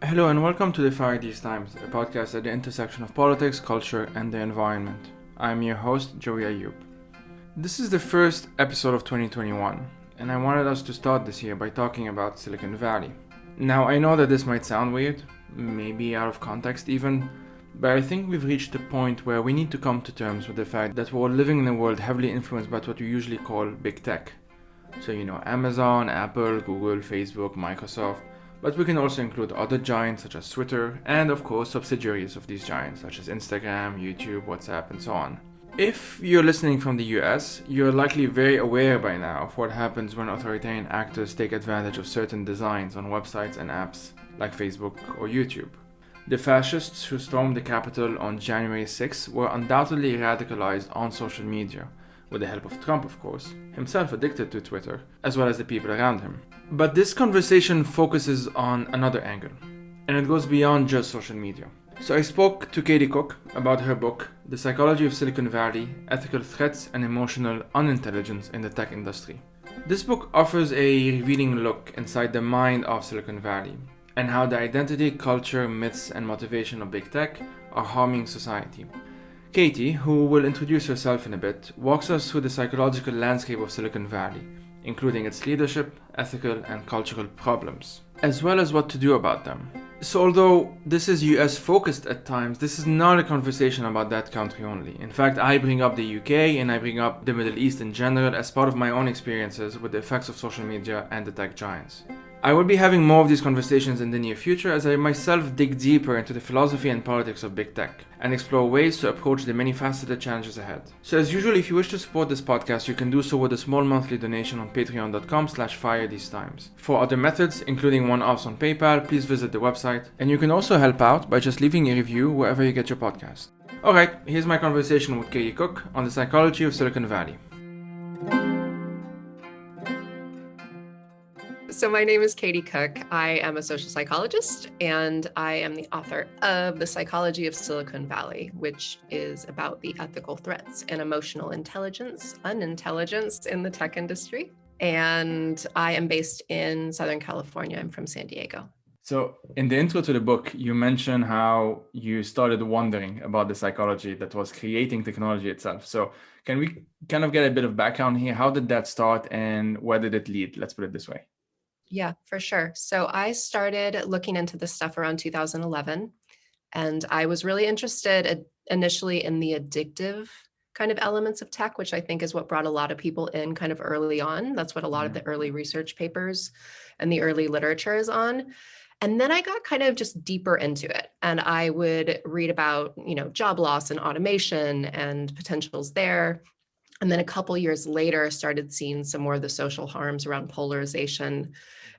Hello and welcome to the Fire These Times, a podcast at the intersection of politics, culture, and the environment. I'm your host, Joey Ayoub. This is the first episode of 2021, and I wanted us to start this year by talking about Silicon Valley. Now, I know that this might sound weird, maybe out of context even, but I think we've reached a point where we need to come to terms with the fact that we're living in a world heavily influenced by what we usually call big tech. So, Amazon, Apple, Google, Facebook, Microsoft. But we can also include other giants such as Twitter, and of course subsidiaries of these giants such as Instagram, YouTube, WhatsApp, and so on. If you're listening from the US, you're likely very aware by now of what happens when authoritarian actors take advantage of certain designs on websites and apps like Facebook or YouTube. The fascists who stormed the Capitol on January 6 were undoubtedly radicalized on social media, with the help of Trump, of course, himself addicted to Twitter, as well as the people around him. But this conversation focuses on another angle, and it goes beyond just social media. So I spoke to Katy Cook about her book, The Psychology of Silicon Valley, Ethical Threats and Emotional Unintelligence in the Tech Industry. This book offers a revealing look inside the mind of Silicon Valley, and how the identity, culture, myths, and motivation of big tech are harming society. Katy, who will introduce herself in a bit, walks us through the psychological landscape of Silicon Valley, including its leadership, ethical and cultural problems, as well as what to do about them. So although this is US focused at times, this is not a conversation about that country only. In fact, I bring up the UK and I bring up the Middle East in general as part of my own experiences with the effects of social media and the tech giants. I will be having more of these conversations in the near future as I myself dig deeper into the philosophy and politics of big tech and explore ways to approach the many faceted challenges ahead. So as usual, if you wish to support this podcast, you can do so with a small monthly donation on patreon.com/firethesetimes. For other methods, including one-offs on PayPal, please visit the website, and you can also help out by just leaving a review wherever you get your podcast. Alright, here's my conversation with Katy Cook on the psychology of Silicon Valley. So my name is Katy Cook. I am a social psychologist, and I am the author of The Psychology of Silicon Valley, which is about the ethical threats and emotional unintelligence in the tech industry. And I am based in Southern California. I'm from San Diego. So in the intro to the book, you mentioned how you started wondering about the psychology that was creating technology itself. So can we kind of get a bit of background here? How did that start and where did it lead? Let's put it this way. Yeah, for sure. So I started looking into this stuff around 2011, and I was really interested initially in the addictive kind of elements of tech, which I think is what brought a lot of people in kind of early on. That's what a lot of the early research papers and the early literature is on. And then I got kind of just deeper into it, and I would read about, job loss and automation and potentials there. And then a couple years later, started seeing some more of the social harms around polarization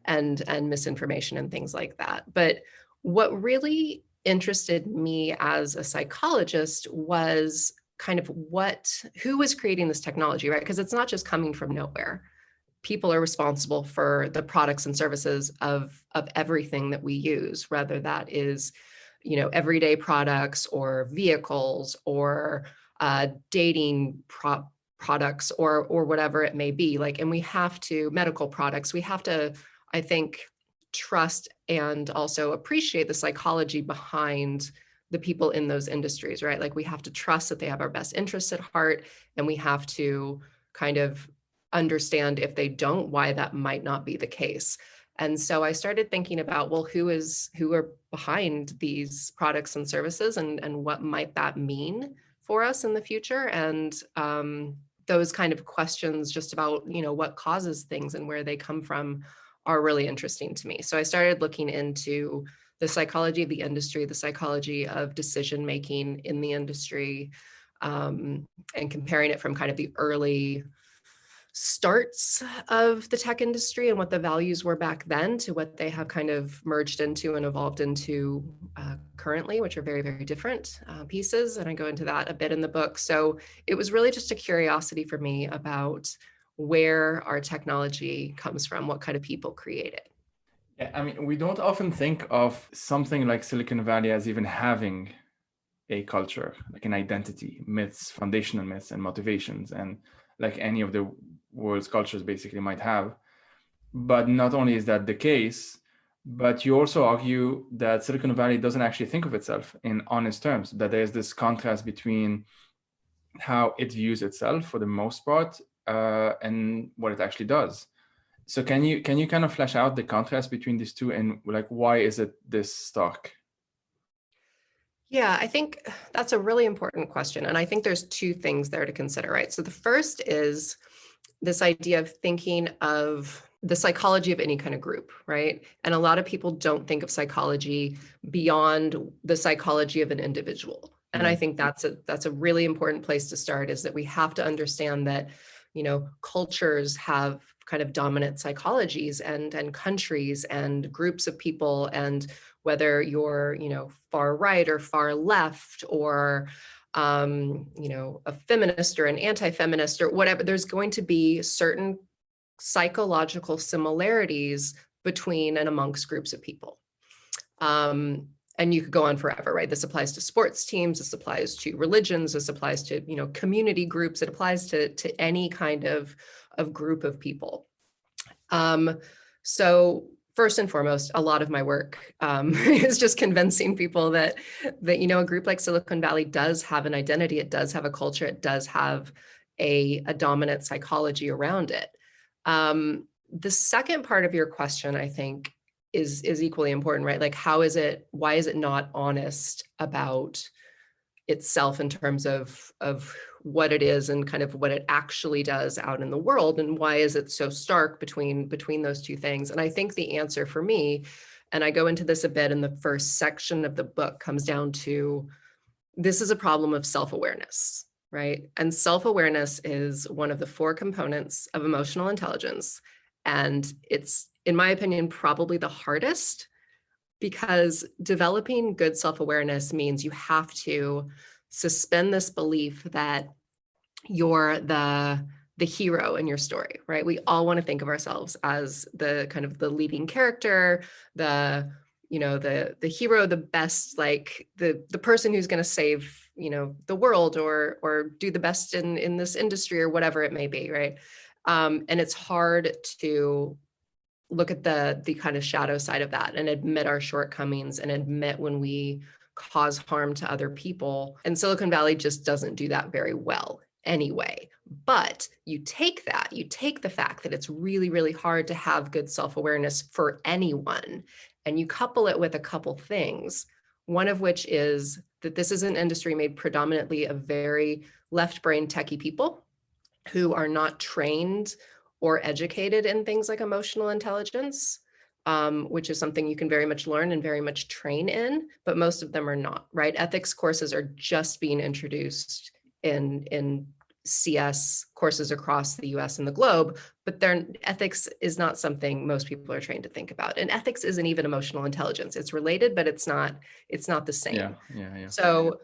and misinformation and things like that. But what really interested me as a psychologist was kind of who was creating this technology, right? Because it's not just coming from nowhere. People are responsible for the products and services of everything that we use, whether that is, everyday products or vehicles or dating products or whatever it may be. And we have to, medical products, we have to, I think, trust and also appreciate the psychology behind the people in those industries, right? We have to trust that they have our best interests at heart, and we have to kind of understand if they don't, why that might not be the case. And so I started thinking about, well, who are behind these products and services, and what might that mean for us in the future? And those kind of questions just about, what causes things and where they come from are really interesting to me. So I started looking into the psychology of the industry, the psychology of decision-making in the industry, and comparing it from kind of the early starts of the tech industry and what the values were back then to what they have kind of merged into and evolved into currently, which are very, very different pieces. And I go into that a bit in the book. So it was really just a curiosity for me about where our technology comes from, what kind of people create it. Yeah, I mean, we don't often think of something like Silicon Valley as even having a culture, like an identity, myths, foundational myths and motivations, and like any of the world's cultures basically might have. But not only is that the case, But you also argue that Silicon Valley doesn't actually think of itself in honest terms, that there's this contrast between how it views itself for the most part and what it actually does. So can you kind of flesh out the contrast between these two, and like why is it this stark? Yeah, I think that's a really important question. And I think there's two things there to consider, right? So the first is this idea of thinking of the psychology of any kind of group, right? And a lot of people don't think of psychology beyond the psychology of an individual. And I think that's a really important place to start, is that we have to understand that, cultures have kind of dominant psychologies and countries and groups of people, and whether you're, far right or far left, or a feminist or an anti-feminist or whatever, there's going to be certain psychological similarities between and amongst groups of people. And you could go on forever, right? This applies to sports teams, this applies to religions, this applies to, community groups, it applies to any kind of group of people. So first and foremost, a lot of my work is just convincing people that a group like Silicon Valley does have an identity, it does have a culture, it does have a dominant psychology around it. The second part of your question, I think, is equally important, right? Like, why is it not honest about itself in terms of what it is and kind of what it actually does out in the world, and why is it so stark between those two things? And I think the answer for me, and I go into this a bit in the first section of the book, comes down to, this is a problem of self-awareness, right? And self-awareness is one of the four components of emotional intelligence. And it's, in my opinion, probably the hardest, because developing good self-awareness means you have to suspend this belief that you're the hero in your story, right? We all want to think of ourselves as the kind of the leading character, the hero, the best, like the person who's going to save, the world, or do the best in this industry, or whatever it may be, right? And it's hard to look at the kind of shadow side of that and admit our shortcomings and admit when we cause harm to other people. And Silicon Valley just doesn't do that very well anyway. But you take the fact that it's really, really hard to have good self-awareness for anyone, and you couple it with a couple things, one of which is that this is an industry made predominantly of very left-brain techie people who are not trained or educated in things like emotional intelligence, which is something you can very much learn and very much train in, but most of them are not, right? Ethics courses are just being introduced in CS courses across the US and the globe, but ethics is not something most people are trained to think about. And ethics isn't even emotional intelligence. It's related, but it's not the same. Yeah. So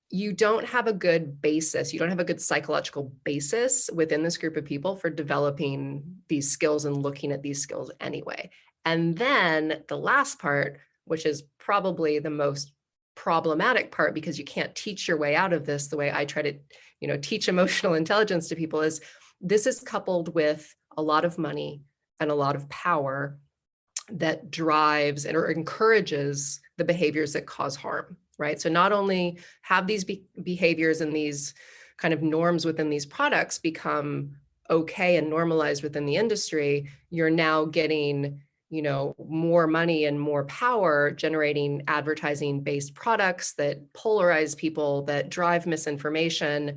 you don't have a good basis, you don't have a good psychological basis within this group of people for developing these skills and looking at these skills anyway. And then the last part, which is probably the most problematic part, because you can't teach your way out of this the way I try to, teach emotional intelligence to people, is this is coupled with a lot of money and a lot of power that drives or encourages the behaviors that cause harm, right? So not only have these behaviors and these kind of norms within these products become okay and normalized within the industry, you're now getting, more money and more power generating advertising-based products that polarize people, that drive misinformation.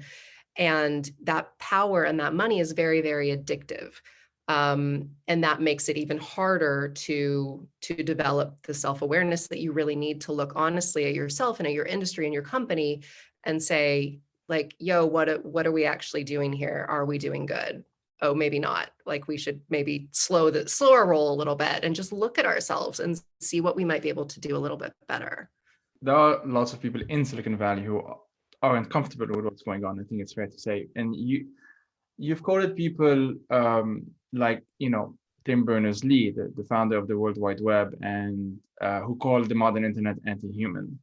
And that power and that money is very, very addictive. And that makes it even harder to develop the self-awareness that you really need to look honestly at yourself and at your industry and your company and say, like, yo, what are we actually doing here? Are we doing good? Oh, maybe not. Like, we should maybe slow our roll a little bit and just look at ourselves and see what we might be able to do a little bit better. There are lots of people in Silicon Valley who aren't comfortable with what's going on. I think it's fair to say. And you've quoted people like, Tim Berners-Lee, the founder of the World Wide Web, and who called the modern internet anti-human.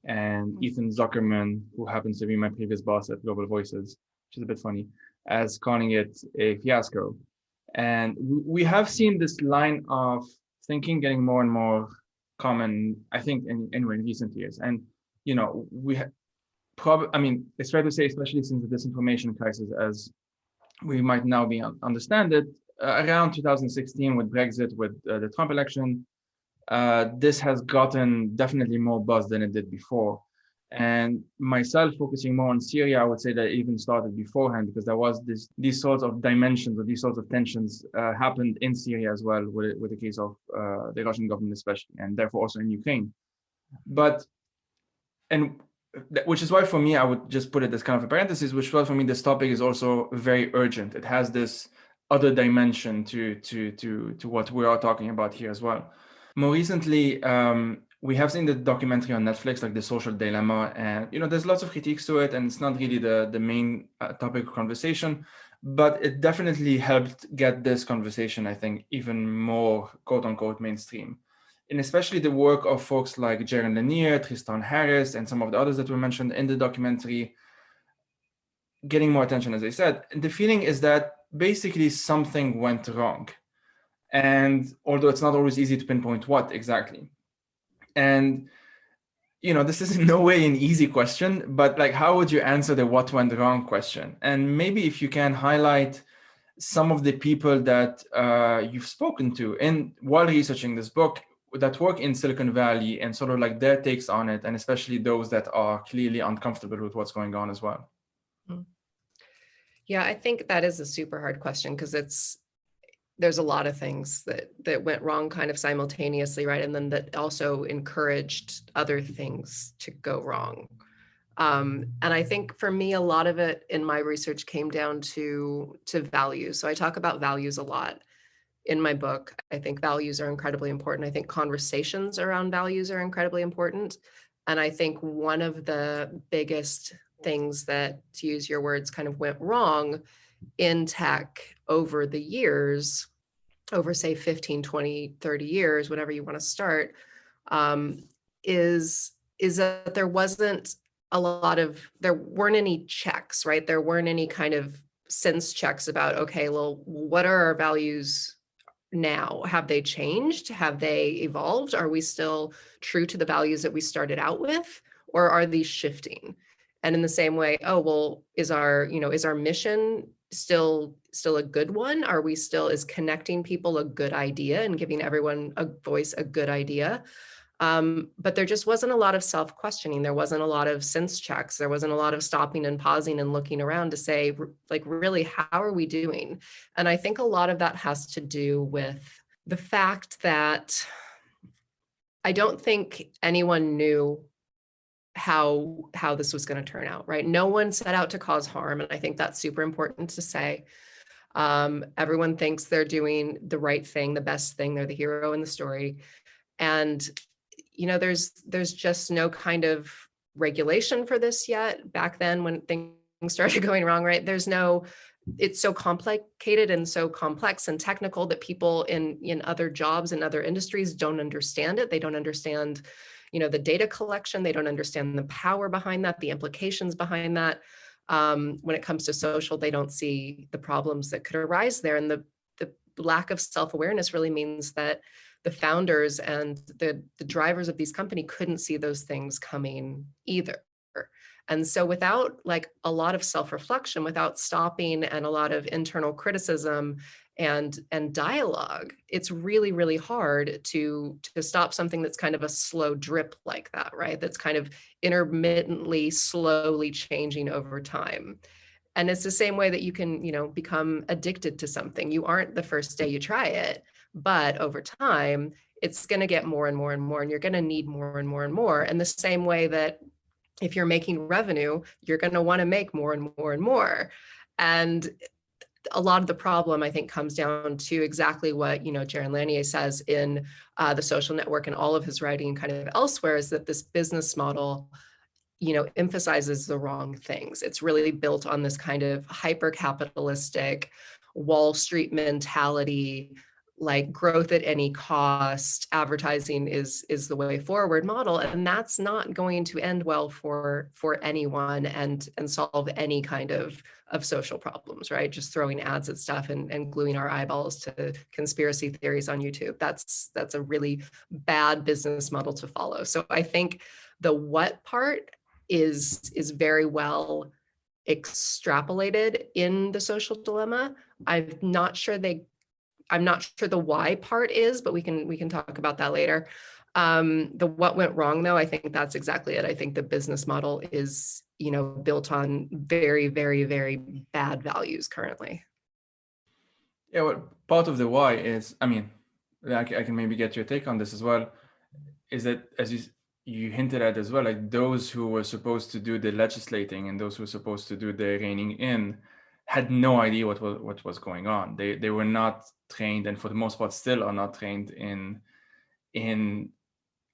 And Ethan Zuckerman, who happens to be my previous boss at Global Voices, which is a bit funny, as calling it a fiasco. And we have seen this line of thinking getting more and more common, I think, anyway, in recent years. And, I mean, it's fair to say, especially since the disinformation crisis, as we might now understand it, around 2016 with Brexit, with the Trump election, this has gotten definitely more buzz than it did before. And myself focusing more on Syria, I would say that it even started beforehand, because there was these sorts of dimensions, or these sorts of tensions happened in Syria as well, with the case of the Russian government especially, and therefore also in Ukraine. But, and which is why for me, I would just put it as kind of a parenthesis, which was for me, this topic is also very urgent. It has this other dimension to what we are talking about here as well. More recently, we have seen the documentary on Netflix, like The Social Dilemma, and there's lots of critiques to it, and it's not really the main topic of conversation, but it definitely helped get this conversation, I think, even more quote unquote mainstream. And especially the work of folks like Jaron Lanier, Tristan Harris, and some of the others that were mentioned in the documentary, getting more attention, as I said. And the feeling is that basically something went wrong. And although it's not always easy to pinpoint what exactly. And, this is in no way an easy question, but like, how would you answer the what went wrong question? And maybe if you can highlight some of the people that you've spoken to while researching this book, that work in Silicon Valley, and sort of like their takes on it, and especially those that are clearly uncomfortable with what's going on as well. Yeah, I think that is a super hard question, because there's a lot of things that went wrong kind of simultaneously, right? And then that also encouraged other things to go wrong. And I think for me, a lot of it in my research came down to values. So I talk about values a lot in my book. I think values are incredibly important. I think conversations around values are incredibly important. And I think one of the biggest things that, to use your words, kind of went wrong in tech over the years, over say 15, 20, 30 years, whatever you want to start, is that there weren't any checks, right? There weren't any kind of sense checks about, okay, well, what are our values now? Have they changed? Have they evolved? Are we still true to the values that we started out with, or are these shifting? And in the same way, oh, well, is our mission still a good one? Is connecting people a good idea and giving everyone a voice a good idea? But there just wasn't a lot of self-questioning. There wasn't a lot of sense checks. There wasn't a lot of stopping and pausing and looking around to say, like, really, how are we doing? And I think a lot of that has to do with the fact that I don't think anyone knew how this was going to turn out, right? No one set out to cause harm. And I think that's super important to say. Everyone thinks they're doing the right thing, the best thing. They're the hero in the story. And, there's just no kind of regulation for this yet. Back then, when things started going wrong, right? It's so complicated and so complex and technical that people in other jobs and other industries don't understand it. They don't understand the data collection. They don't understand the power behind that, the implications behind that. When it comes to social, they don't see the problems that could arise there. And the lack of self-awareness really means that the founders and the drivers of these companies couldn't see those things coming either. And so without like a lot of self-reflection, without stopping and a lot of internal criticism and dialogue, it's really, really hard to stop something that's kind of a slow drip like that, right? That's kind of intermittently, slowly changing over time. And it's the same way that you can, become addicted to something. You aren't the first day you try it, but over time, it's going to get more and more and more, and you're going to need more and more and more. And the same way that if you're making revenue, you're going to want to make more and more and more. And a lot of the problem, I think, comes down to exactly what, Jaron Lanier says in The Social Network and all of his writing kind of elsewhere, is that this business model, emphasizes the wrong things. It's really built on this kind of hyper-capitalistic Wall Street mentality, like growth at any cost, advertising is the way forward model, and that's not going to end well for anyone and solve any kind of social problems, right? Just throwing ads at stuff and gluing our eyeballs to conspiracy theories on YouTube. That's a really bad business model to follow. So I think the what part is very well extrapolated in The Social Dilemma. I'm not sure the why part is, but we can talk about that later. The what went wrong, though, I think that's exactly it. I think the business model is, built on very, very, very bad values currently. Yeah, well, part of the why is, I mean, I can maybe get your take on this as well, is that, as you hinted at as well, like those who were supposed to do the legislating and those who were supposed to do the reining in had no idea what was going on. They were not trained, and for the most part still are not trained in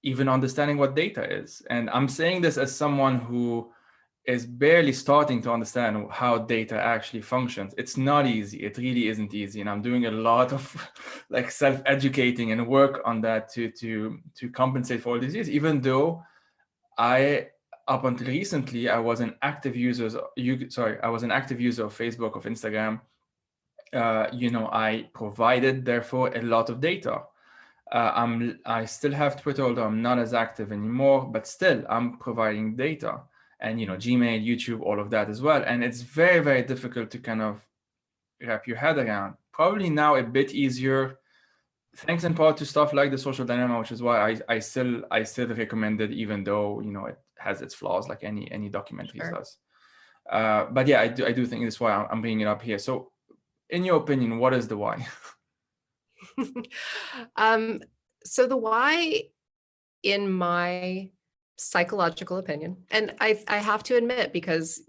even understanding what data is. And I'm saying this as someone who is barely starting to understand how data actually functions. It's not easy. It really isn't easy. And I'm doing a lot of like self-educating and work on that to compensate for all these years, even though up until recently, I was an active user of Facebook, of Instagram. I provided, therefore, a lot of data. I still have Twitter, although I'm not as active anymore, but still I'm providing data, and Gmail, YouTube, all of that as well. And it's very, very difficult to kind of wrap your head around. Probably now a bit easier, thanks in part to stuff like The Social Dilemma, which is why I still recommend it, even though it has its flaws, like any documentary does. But yeah, I do think that's why I'm bringing it up here. So, in your opinion, what is the why? So the why, in my psychological opinion, and I have to admit, because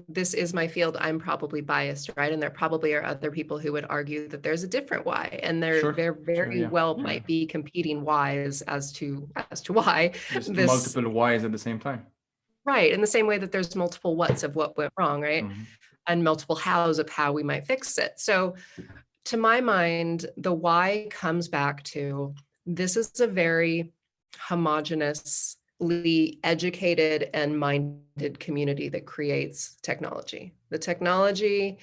this is my field, I'm probably biased, right? And there probably are other people who would argue that there's a different why, and there very well might be competing whys as to why. There's multiple whys at the same time. Right, in the same way that there's multiple whats of what went wrong, right? Mm-hmm. And multiple hows of how we might fix it. So to my mind, the why comes back to, this is a very homogeneously educated and minded community that creates technology. The technology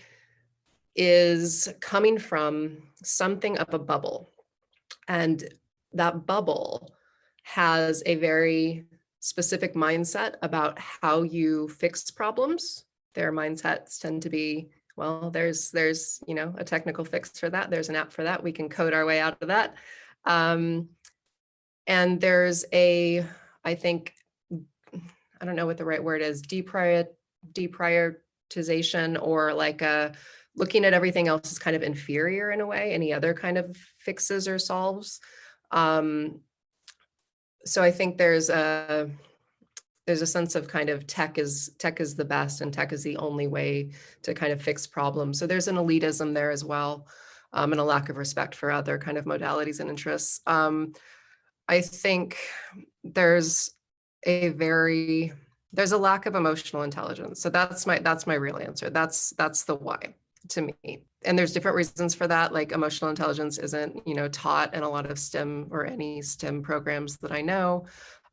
is coming from something up a bubble, and that bubble has a very specific mindset about how you fix problems. Their mindsets tend to be, well, there's a technical fix for that. There's an app for that. We can code our way out of that. And there's I think, I don't know what the right word is, deprioritization, or like looking at everything else as kind of inferior in a way, any other kind of fixes or solves. So I think there's a sense of kind of tech is the best, and tech is the only way to kind of fix problems. So there's an elitism there as well, and a lack of respect for other kind of modalities and interests. I think there's a lack of emotional intelligence. So that's my real answer. That's the why to me. And there's different reasons for that. Like, emotional intelligence isn't, taught in a lot of STEM or any STEM programs that I know.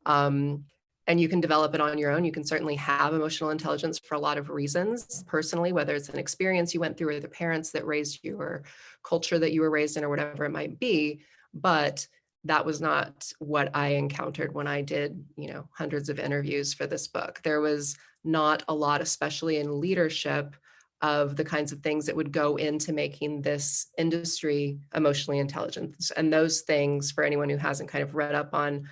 And you can develop it on your own. You can certainly have emotional intelligence for a lot of reasons personally, whether it's an experience you went through, or the parents that raised you, or culture that you were raised in, or whatever it might be. But that was not what I encountered when I did, hundreds of interviews for this book. There was not a lot, especially in leadership, of the kinds of things that would go into making this industry emotionally intelligent. And those things, for anyone who hasn't kind of read up on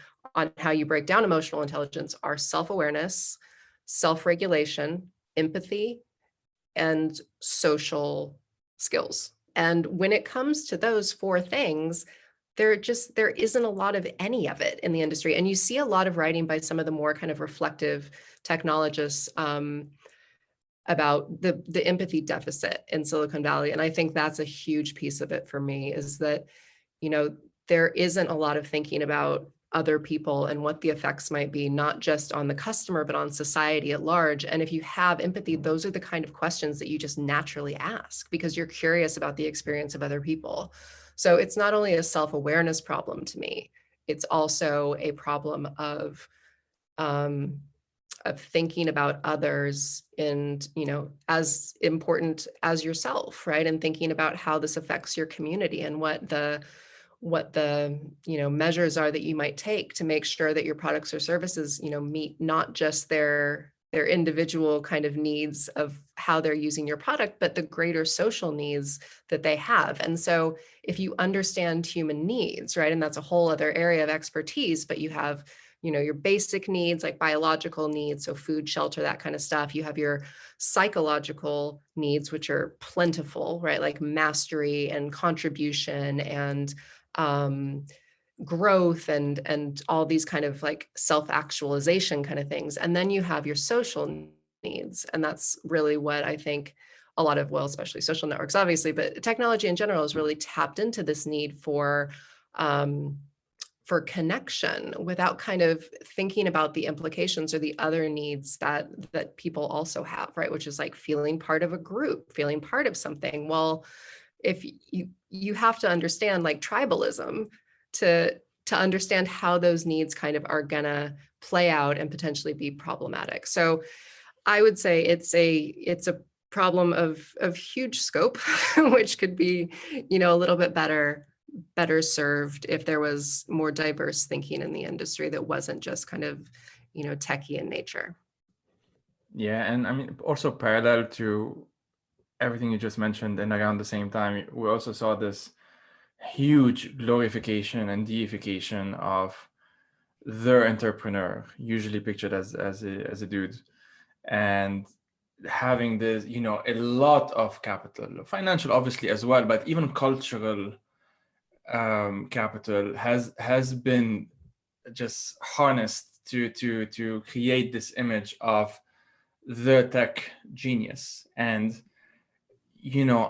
how you break down emotional intelligence, are self-awareness, self-regulation, empathy, and social skills. And when it comes to those four things, there isn't a lot of any of it in the industry. And you see a lot of writing by some of the more kind of reflective technologists about the empathy deficit in Silicon Valley. And I think that's a huge piece of it for me, is that, there isn't a lot of thinking about other people and what the effects might be, not just on the customer, but on society at large. And if you have empathy, those are the kind of questions that you just naturally ask, because you're curious about the experience of other people. So it's not only a self-awareness problem to me, it's also a problem um, of thinking about others and, as important as yourself, right? And thinking about how this affects your community and what the measures are that you might take to make sure that your products or services meet not just their individual kind of needs of how they're using your product, but the greater social needs that they have. And so if you understand human needs, right, and that's a whole other area of expertise, but you have your basic needs like biological needs, so food, shelter, that kind of stuff. You have your psychological needs, which are plentiful, right? Like mastery and contribution and um, growth and all these kind of like self-actualization kind of things. And then you have your social needs. And that's really what I think a lot of, well, especially social networks, obviously, but technology in general has really tapped into this need um, for connection without kind of thinking about the implications or the other needs that people also have, right? Which is like feeling part of a group, feeling part of something. Well, if you have to understand like tribalism to understand how those needs kind of are gonna play out and potentially be problematic. So I would say it's a problem of huge scope, which could be, a little bit better served if there was more diverse thinking in the industry that wasn't just kind of, techie in nature. Yeah, and I mean, also parallel to everything you just mentioned, and around the same time, we also saw this huge glorification and deification of the entrepreneur, usually pictured as a dude, and having this, a lot of capital, financial obviously as well, but even cultural capital has been just harnessed to create this image of the tech genius. And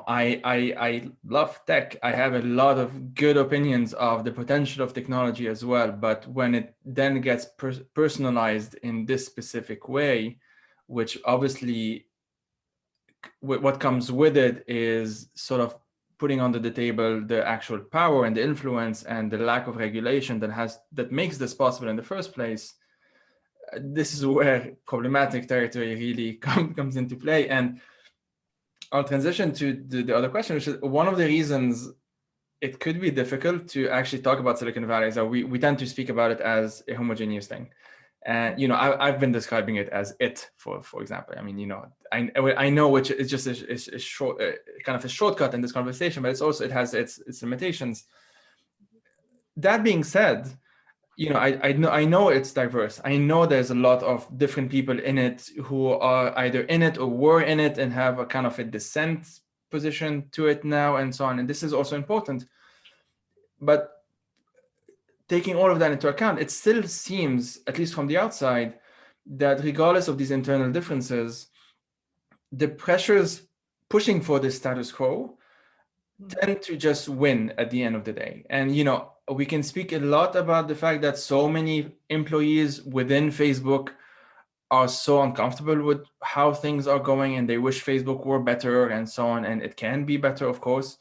I love tech. I have a lot of good opinions of the potential of technology as well, but when it then gets personalized in this specific way, which obviously what comes with it is sort of putting under the table the actual power and the influence and the lack of regulation that makes this possible in the first place. This is where problematic territory really comes into play. And I'll transition to the other question, which is one of the reasons it could be difficult to actually talk about Silicon Valley is that we tend to speak about it as a homogeneous thing. And I've been describing it as it, for example. I mean, I know which is just a short kind of a shortcut in this conversation, but it has its limitations. That being said, I know it's diverse. I know there's a lot of different people in it who are either in it or were in it and have a kind of a dissent position to it now and so on. And this is also important. But taking all of that into account, it still seems, at least from the outside, that regardless of these internal differences, the pressures pushing for the status quo tend to just win at the end of the day. And, we can speak a lot about the fact that so many employees within Facebook are so uncomfortable with how things are going and they wish Facebook were better and so on. And it can be better, of course.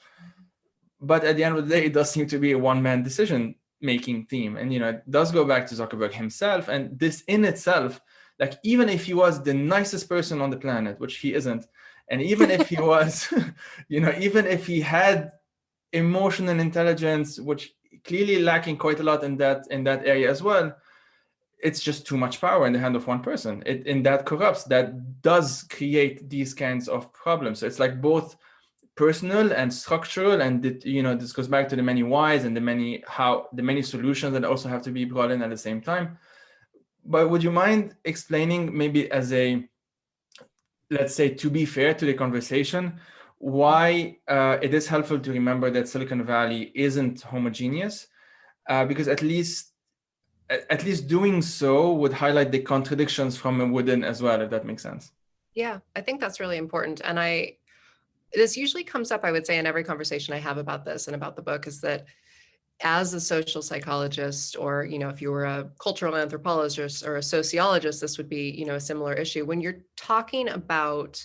But at the end of the day, it does seem to be a one-man decision-making team. And, it does go back to Zuckerberg himself. And this in itself, like, even if he was the nicest person on the planet, which he isn't, and even if he was, even if he had emotional intelligence, which clearly lacking quite a lot in that area as well, it's just too much power in the hand of one person. And that corrupts, that does create these kinds of problems. So it's like both personal and structural, and this goes back to the many whys and the many solutions that also have to be brought in at the same time. But would you mind explaining, maybe as a, let's say, to be fair to the conversation, why it is helpful to remember that Silicon Valley isn't homogeneous, because at least doing so would highlight the contradictions from within as well, if that makes sense. Yeah, I think that's really important. And this usually comes up, I would say, in every conversation I have about this and about the book, is that as a social psychologist, or, if you were a cultural anthropologist or a sociologist, this would be, a similar issue. When you're talking about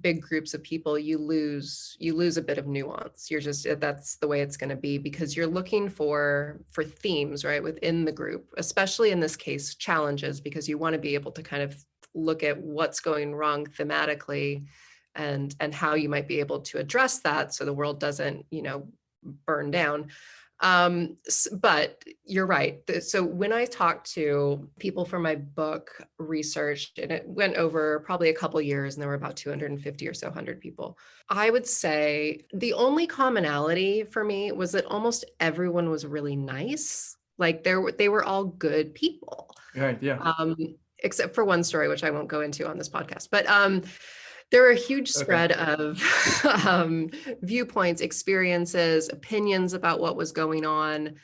big groups of people, you lose a bit of nuance. That's the way it's going to be, because you're looking for themes, right, within the group, especially in this case, challenges, because you want to be able to kind of look at what's going wrong thematically and how you might be able to address that so the world doesn't, burn down. But you're right. So when I talked to people for my book research, and it went over probably a couple years, and there were about 250 or so 100 people, I would say the only commonality for me was that almost everyone was really nice. Like they were all good people. Right. Yeah. Except for one story, which I won't go into on this podcast. But there were a huge spread of viewpoints, experiences, opinions about what was going on.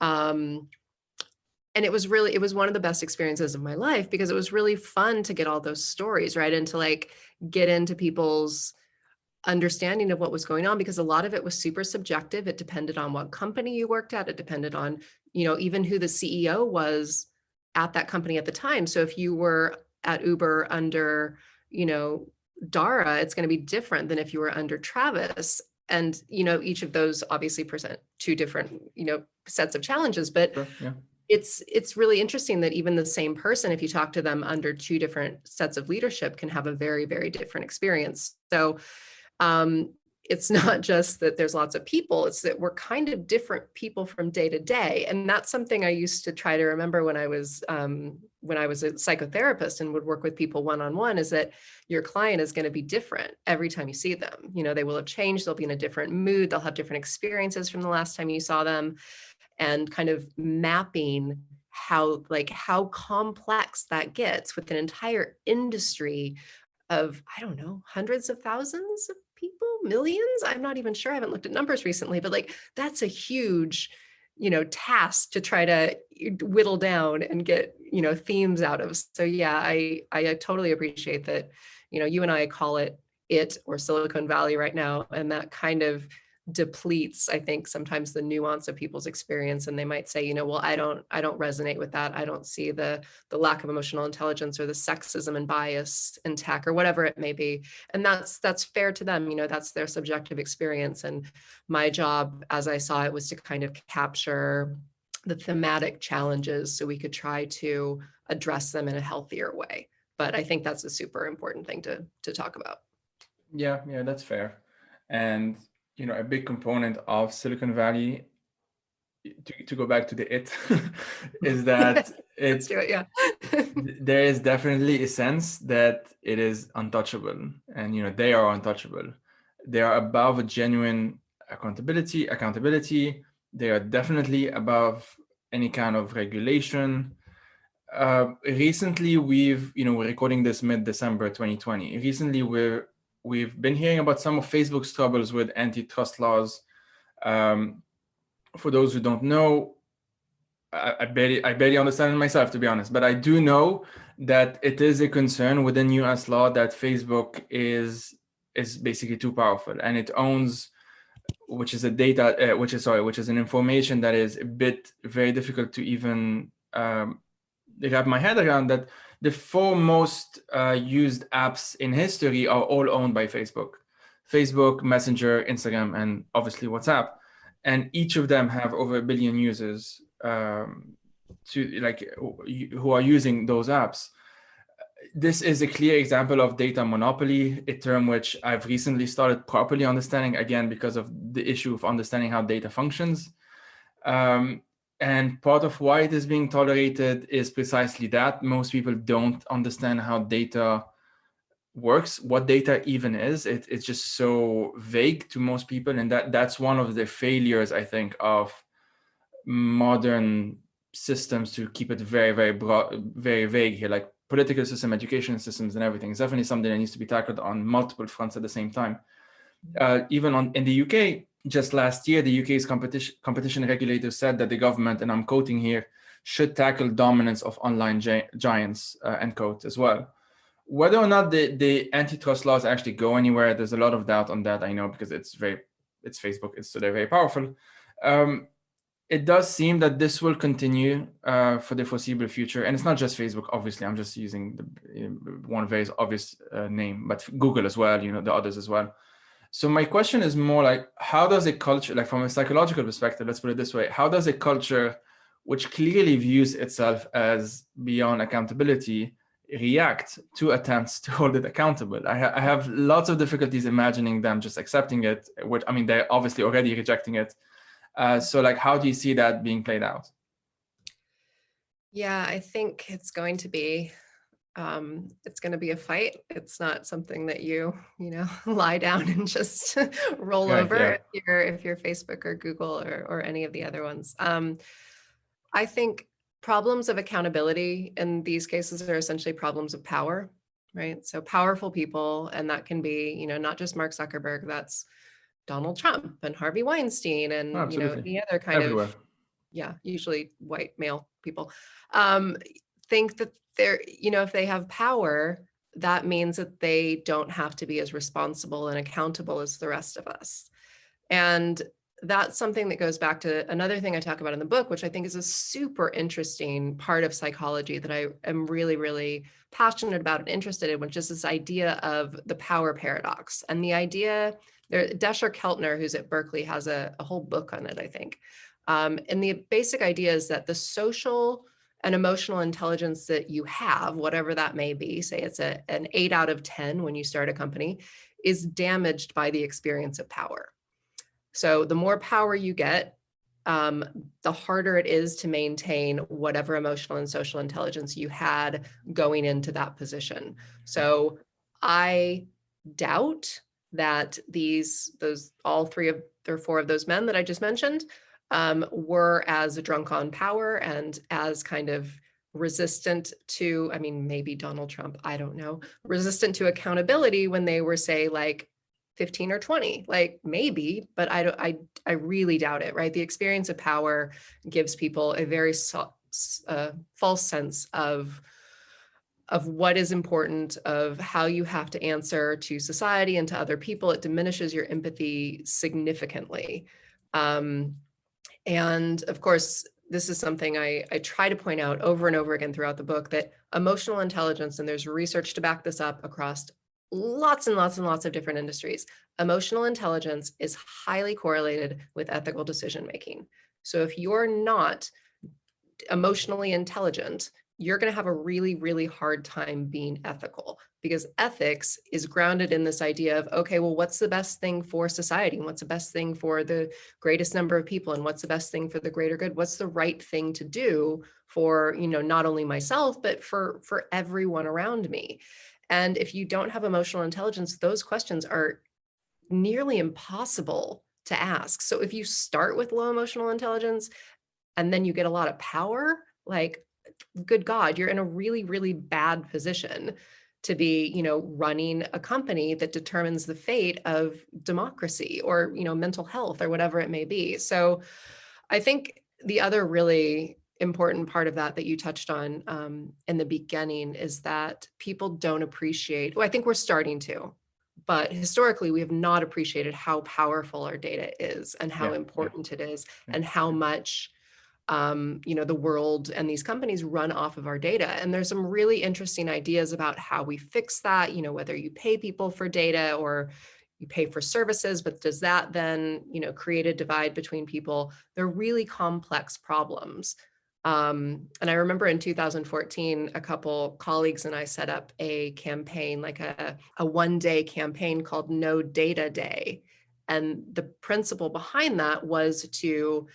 And it was one of the best experiences of my life, because it was really fun to get all those stories, right? And to like get into people's understanding of what was going on, because a lot of it was super subjective. It depended on what company you worked at. It depended on, even who the CEO was at that company at the time. So if you were at Uber under, Dara, it's going to be different than if you were under Travis. And, each of those obviously present two different, sets of challenges, but Sure, yeah. It's really interesting that even the same person, if you talk to them under two different sets of leadership, can have a very, very different experience. So it's not just that there's lots of people, it's that we're kind of different people from day to day. And that's something I used to try to remember when I was a psychotherapist and would work with people one-on-one, is that your client is going to be different every time you see them. They will have changed, they'll be in a different mood, they'll have different experiences from the last time you saw them, and kind of mapping how complex that gets with an entire industry of, I don't know, hundreds of thousands of people, millions. I'm not even sure. I haven't looked at numbers recently, but like, that's a huge, task to try to whittle down and get, themes out of. So yeah, I totally appreciate that, you and I call it or Silicon Valley right now. And that kind of depletes, I think, sometimes the nuance of people's experience. And they might say, well, I don't resonate with that. I don't see the lack of emotional intelligence or the sexism and bias in tech, or whatever it may be. And that's fair to them. That's their subjective experience. And my job, as I saw it, was to kind of capture the thematic challenges so we could try to address them in a healthier way. But I think that's a super important thing to talk about. Yeah, that's fair. And a big component of Silicon Valley, to go back to the is that Let's do it. Yeah. there is definitely a sense that it is untouchable, and they are untouchable. They are above a genuine accountability. They are definitely above any kind of regulation. Recently, we're recording this mid-December 2020. Recently, we've been hearing about some of Facebook's troubles with antitrust laws. For those who don't know, I barely understand it myself, to be honest, but I do know that it is a concern within US law that Facebook is basically too powerful, and it owns, which is an information that is a bit very difficult to even wrap my head around, that the four most used apps in history are all owned by Facebook, Messenger, Instagram, and obviously WhatsApp. And each of them have over 1 billion users who are using those apps. This is a clear example of data monopoly, a term which I've recently started properly understanding, again, because of the issue of understanding how data functions. And part of why it is being tolerated is precisely that. Most people don't understand how data works, what data even is. It's just so vague to most people. And that's one of the failures, I think, of modern systems, to keep it very, very broad, very vague here, like political system, education systems, and everything. It's definitely something that needs to be tackled on multiple fronts at the same time. Even in the UK, just last year, the UK's competition regulator said that the government, and I'm quoting here, should tackle dominance of online giants, end quote, as well. Whether or not the antitrust laws actually go anywhere, there's a lot of doubt on that, I know, because it's Facebook, so they're very powerful. it does seem that this will continue for the foreseeable future. And it's not just Facebook, obviously. I'm just using one very obvious name, but Google as well, the others as well. So my question is more like, how does a culture, like from a psychological perspective, let's put it this way, how does a culture which clearly views itself as beyond accountability react to attempts to hold it accountable? I have lots of difficulties imagining them just accepting it, which, I mean, they're obviously already rejecting it. So like, how do you see that being played out? Yeah, I think it's going to be a fight. It's not something that you lie down and just roll Right, over yeah. if you're Facebook or Google or any of the other ones. I think problems of accountability in these cases are essentially problems of power, right? So powerful people, and that can be, not just Mark Zuckerberg, that's Donald Trump and Harvey Weinstein Oh, and, absolutely. any other kind Everywhere. of, yeah, usually white male people, um, think that they're, if they have power, that means that they don't have to be as responsible and accountable as the rest of us. And that's something that goes back to another thing I talk about in the book, which I think is a super interesting part of psychology that I am really, really passionate about and interested in, which is this idea of the power paradox. And the idea, Desher Keltner, who's at Berkeley, has a whole book on it, I think. And the basic idea is that the social and emotional intelligence that you have, whatever that may be, say it's an 8 out of 10 when you start a company, is damaged by the experience of power. So the more power you get, the harder it is to maintain whatever emotional and social intelligence you had going into that position. So I doubt that all three of or four of those men that I just mentioned were as drunk on power and as kind of resistant to, I mean, maybe Donald Trump, I don't know, resistant to accountability when they were, say, like 15 or 20, like maybe, but I really doubt it, right? The experience of power gives people a very false sense of what is important, of how you have to answer to society and to other people. It diminishes your empathy significantly. And of course, this is something I try to point out over and over again throughout the book, that emotional intelligence, and there's research to back this up across lots and lots and lots of different industries, emotional intelligence is highly correlated with ethical decision making. So if you're not emotionally intelligent, you're going to have a really, really hard time being ethical, because ethics is grounded in this idea of, okay, well, what's the best thing for society? And what's the best thing for the greatest number of people? And what's the best thing for the greater good? What's the right thing to do for, not only myself, but for everyone around me? And if you don't have emotional intelligence, those questions are nearly impossible to ask. So if you start with low emotional intelligence and then you get a lot of power, like, good God, you're in a really, really bad position to be, running a company that determines the fate of democracy or, mental health or whatever it may be. So I think the other really important part of that you touched on in the beginning is that people don't appreciate, well, I think we're starting to, but historically we have not appreciated how powerful our data is and how important it is, and how much the world and these companies run off of our data. And there's some really interesting ideas about how we fix that, whether you pay people for data or you pay for services, but does that then, create a divide between people? They're really complex problems. And I remember in 2014, a couple colleagues and I set up a campaign, like a one-day campaign called No Data Day. And the principle behind that was to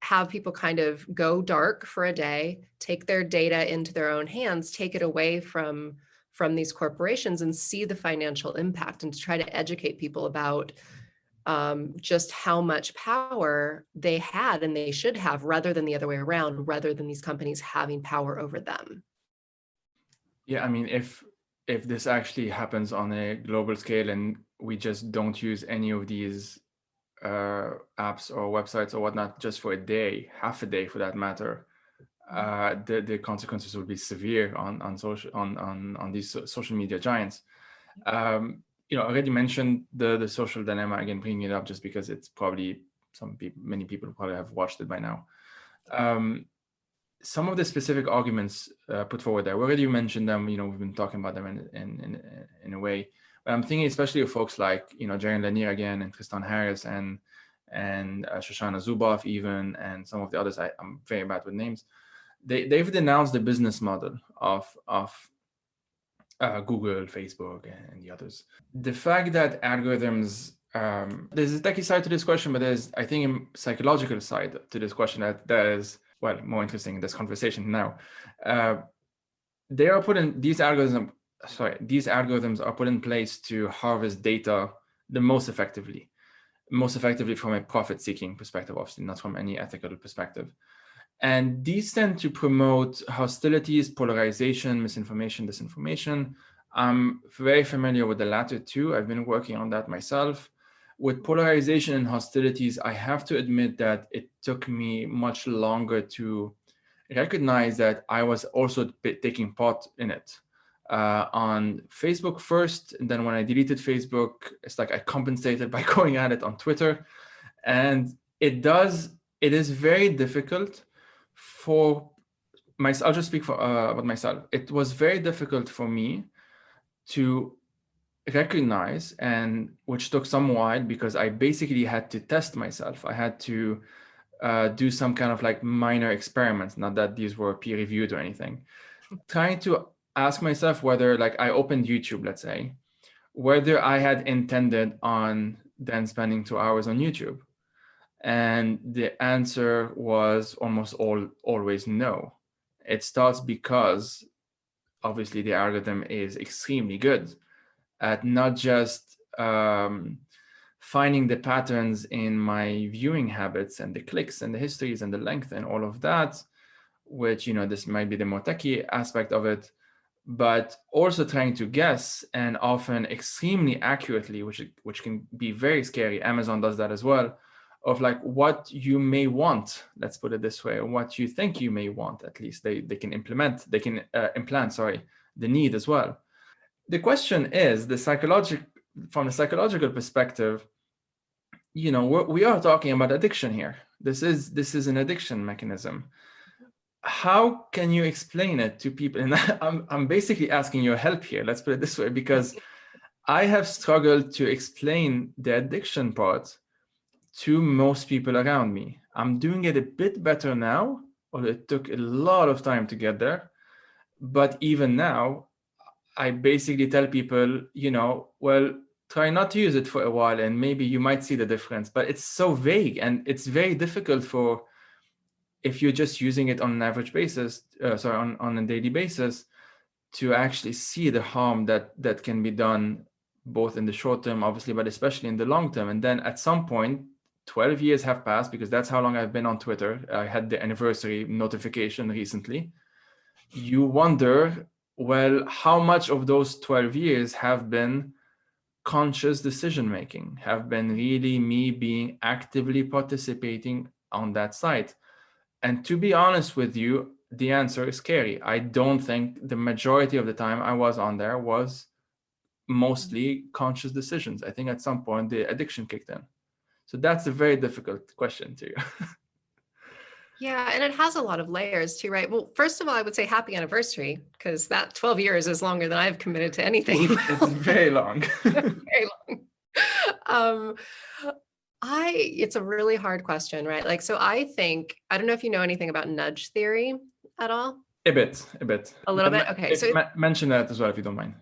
have people kind of go dark for a day, take their data into their own hands, take it away from these corporations and see the financial impact, and to try to educate people about just how much power they had and they should have, rather than the other way around, rather than these companies having power over them. Yeah, I mean, if this actually happens on a global scale and we just don't use any of these apps or websites or whatnot just for a day, half a day for that matter, the consequences will be severe on these social media giants. I already mentioned the social dilemma, again bringing it up just because it's probably many people probably have watched it by now. Um, some of the specific arguments put forward there, we already mentioned them. We've been talking about them in a way. But I'm thinking especially of folks like Jaron Lanier again, and Tristan Harris, and Shoshana Zuboff even, and some of the others. I'm very bad with names. They've denounced the business model of Google, Facebook, and the others. The fact that algorithms, there's a techie side to this question, but there's, I think, a psychological side to this question that is, well, more interesting in this conversation now. They are put in, these algorithms are put in place to harvest data the most effectively from a profit-seeking perspective, obviously, not from any ethical perspective. And these tend to promote hostilities, polarization, misinformation, disinformation. I'm very familiar with the latter two. I've been working on that myself. With polarization and hostilities, I have to admit that it took me much longer to recognize that I was also taking part in it. On Facebook first, and then when I deleted Facebook, it's like I compensated by going at it on Twitter. And it is very difficult for myself. I'll just speak about myself. It was very difficult for me to recognize, and which took some while, because I basically had to test myself. I had to do some kind of like minor experiments, not that these were peer reviewed or anything, trying to ask myself whether, like, I opened YouTube, let's say, whether I had intended on then spending 2 hours on YouTube. And the answer was almost always no. It starts because obviously the algorithm is extremely good at not just finding the patterns in my viewing habits and the clicks and the histories and the length and all of that, which, this might be the more techie aspect of it, but also trying to guess, and often extremely accurately, which can be very scary. Amazon does that as well, of like what you may want, let's put it this way, or what you think you may want. At least they can implant the need as well. The question is, from the psychological perspective, we are talking about addiction here. This is an addiction mechanism. How can you explain it to people? And I'm basically asking your help here, let's put it this way, because I have struggled to explain the addiction part to most people around me. I'm doing it a bit better now, although it took a lot of time to get there. But even now, I basically tell people, well, try not to use it for a while and maybe you might see the difference. But it's so vague, and it's very difficult if you're just using it on an average basis, on a daily basis, to actually see the harm that can be done, both in the short term, obviously, but especially in the long term. And then at some point, 12 years have passed, because that's how long I've been on Twitter. I had the anniversary notification recently. You wonder, well, how much of those 12 years have been conscious decision making, have been really me being actively participating on that site? And to be honest with you, the answer is scary. I don't think the majority of the time I was on there was mostly conscious decisions. I think at some point the addiction kicked in. So that's a very difficult question to you. Yeah, and it has a lot of layers too, right? Well, first of all, I would say happy anniversary, because that 12 years is longer than I've committed to anything. It's very long. Very long. It's a really hard question, right? Like, so I don't know if you know anything about nudge theory at all. A bit. A little bit. Okay. So mention that as well, if you don't mind.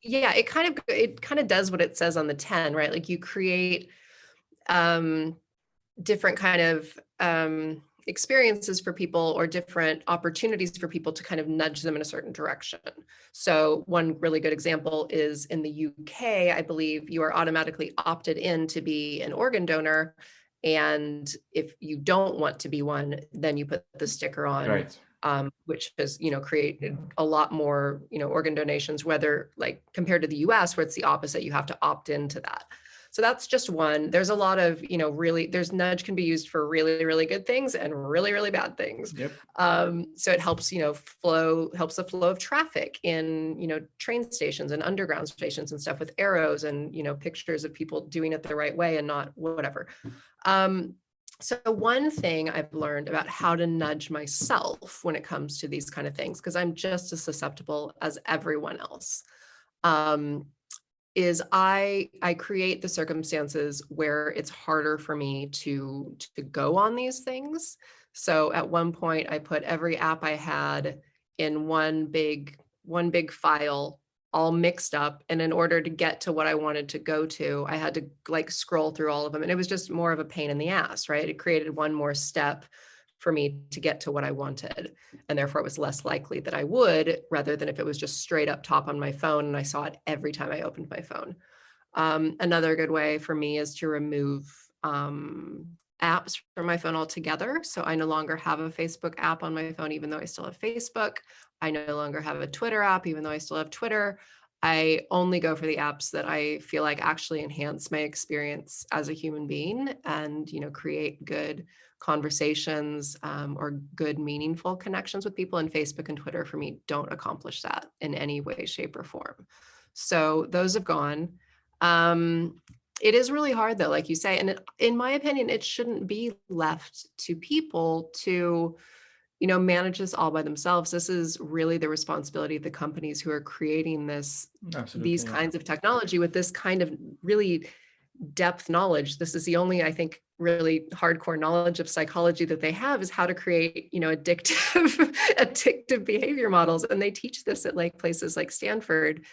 Yeah, it kind of does what it says on the 10, right? Like you create different kind of experiences for people, or different opportunities for people to kind of nudge them in a certain direction. So one really good example is in the UK, I believe you are automatically opted in to be an organ donor. And if you don't want to be one, then you put the sticker on, right. Which has, created a lot more, organ donations, whether like compared to the US, where it's the opposite, you have to opt into that. So that's just one. There's a lot of, there's nudge can be used for really, really good things and really, really bad things. Yep. So it helps, helps the flow of traffic in, train stations and underground stations and stuff, with arrows and, pictures of people doing it the right way and not whatever. So one thing I've learned about how to nudge myself when it comes to these kind of things, because I'm just as susceptible as everyone else, um, is I create the circumstances where it's harder for me to go on these things. So at one point I put every app I had in one big file, all mixed up, and in order to get to what I wanted to go to, I had to like scroll through all of them, and it was just more of a pain in the ass, right? It created one more step for me to get to what I wanted, and therefore it was less likely that I would, rather than if it was just straight up top on my phone and I saw it every time I opened my phone. Another good way for me is to remove apps from my phone altogether. So I no longer have a Facebook app on my phone, even though I still have Facebook. I no longer have a Twitter app, even though I still have Twitter. I only go for the apps that I feel like actually enhance my experience as a human being and, create good conversations or good, meaningful connections with people. And Facebook and Twitter for me don't accomplish that in any way, shape, or form. So those have gone. It is really hard though, like you say, and in my opinion, it shouldn't be left to people to, manage this all by themselves. This is really the responsibility of the companies who are creating these Absolutely, yeah. kinds of technology with this kind of really depth knowledge. This is the only, I think, really hardcore knowledge of psychology that they have, is how to create, addictive behavior models. And they teach this at like places like Stanford.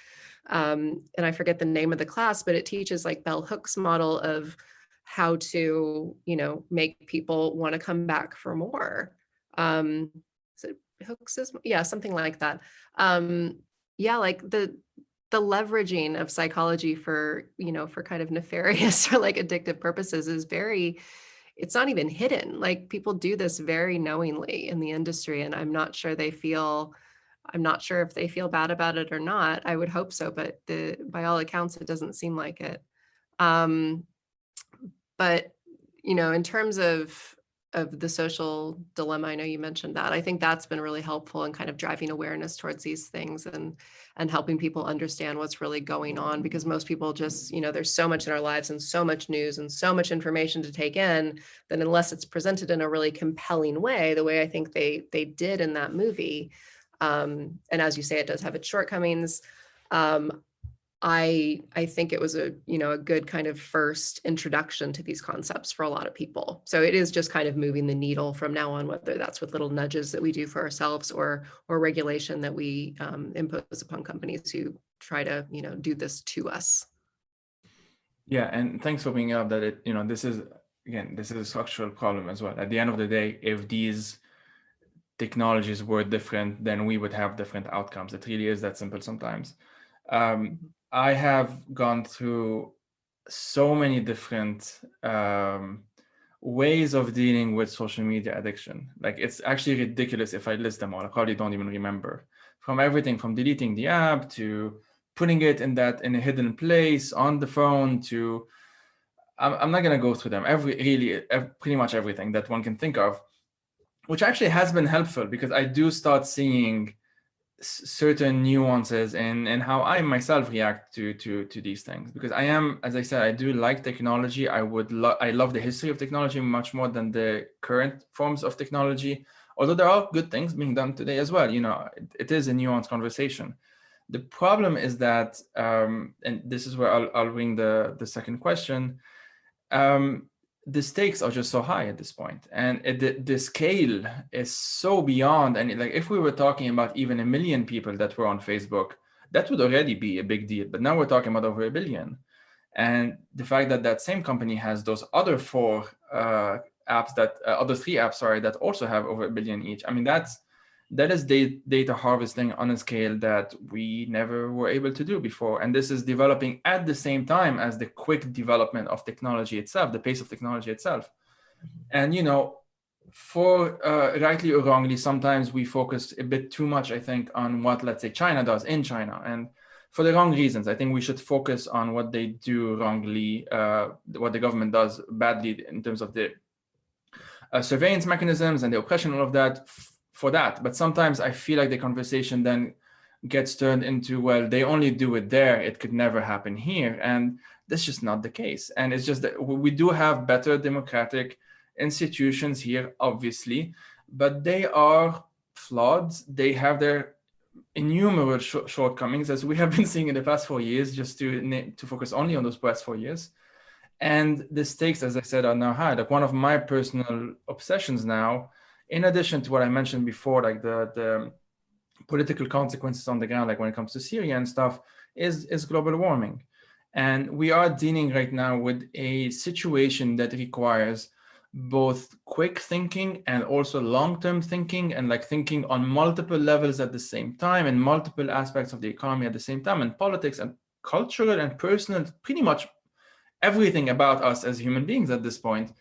And I forget the name of the class, but it teaches like Bell Hooks model of how to, make people want to come back for more. Is it Hooks? Yeah, something like that. Yeah, like the leveraging of psychology for, for kind of nefarious or like addictive purposes is it's not even hidden. Like people do this very knowingly in the industry, and I'm not sure if they feel bad about it or not. I would hope so, but by all accounts, it doesn't seem like it. Um, but in terms of the social dilemma, I know you mentioned that. I think that's been really helpful in kind of driving awareness towards these things and helping people understand what's really going on, because most people just, there's so much in our lives and so much news and so much information to take in that unless it's presented in a really compelling way, the way I think they did in that movie, and as you say, it does have its shortcomings. I think it was a good kind of first introduction to these concepts for a lot of people. So it is just kind of moving the needle from now on, whether that's with little nudges that we do for ourselves or regulation that we impose upon companies who try to do this to us. Yeah, and thanks for bringing up that this is a structural problem as well. At the end of the day, if these technologies were different, then we would have different outcomes. It really is that simple sometimes. I have gone through so many different ways of dealing with social media addiction. Like, it's actually ridiculous if I list them all. I probably don't even remember. From everything from deleting the app to putting it in a hidden place on the phone to, I'm not going to go through them. Pretty much everything that one can think of, which actually has been helpful, because I do start seeing certain nuances in how I myself react to these things, because I am, as I said, I do like technology. I love the history of technology much more than the current forms of technology, although there are good things being done today as well. It is a nuanced conversation. The problem is that, and this is where I'll bring the second question. The stakes are just so high at this point, and the scale is so beyond. And like, if we were talking about even 1 million people that were on Facebook, that would already be a big deal. But now we're talking about over 1 billion, and the fact that same company has those other other three apps, sorry, that also have over 1 billion each. I mean, that is data harvesting on a scale that we never were able to do before. And this is developing at the same time as the quick development of technology itself, the pace of technology itself. And, for rightly or wrongly, sometimes we focus a bit too much, I think, on what, let's say, China does in China. And for the wrong reasons. I think we should focus on what they do wrongly, what the government does badly in terms of the surveillance mechanisms and the oppression, all of that, for that. But sometimes I feel like the conversation then gets turned into, well, they only do it there, it could never happen here. And that's just not the case. And it's just that we do have better democratic institutions here, obviously, but they are flawed. They have their innumerable shortcomings, as we have been seeing in the past 4 years, just to focus only on those past 4 years. And the stakes, as I said, are now high. Like one of my personal obsessions now, in addition to what I mentioned before, like the political consequences on the ground, like when it comes to Syria and stuff, is global warming. And we are dealing right now with a situation that requires both quick thinking and also long-term thinking, and like thinking on multiple levels at the same time, and multiple aspects of the economy at the same time, and politics and cultural and personal, pretty much everything about us as human beings at this point,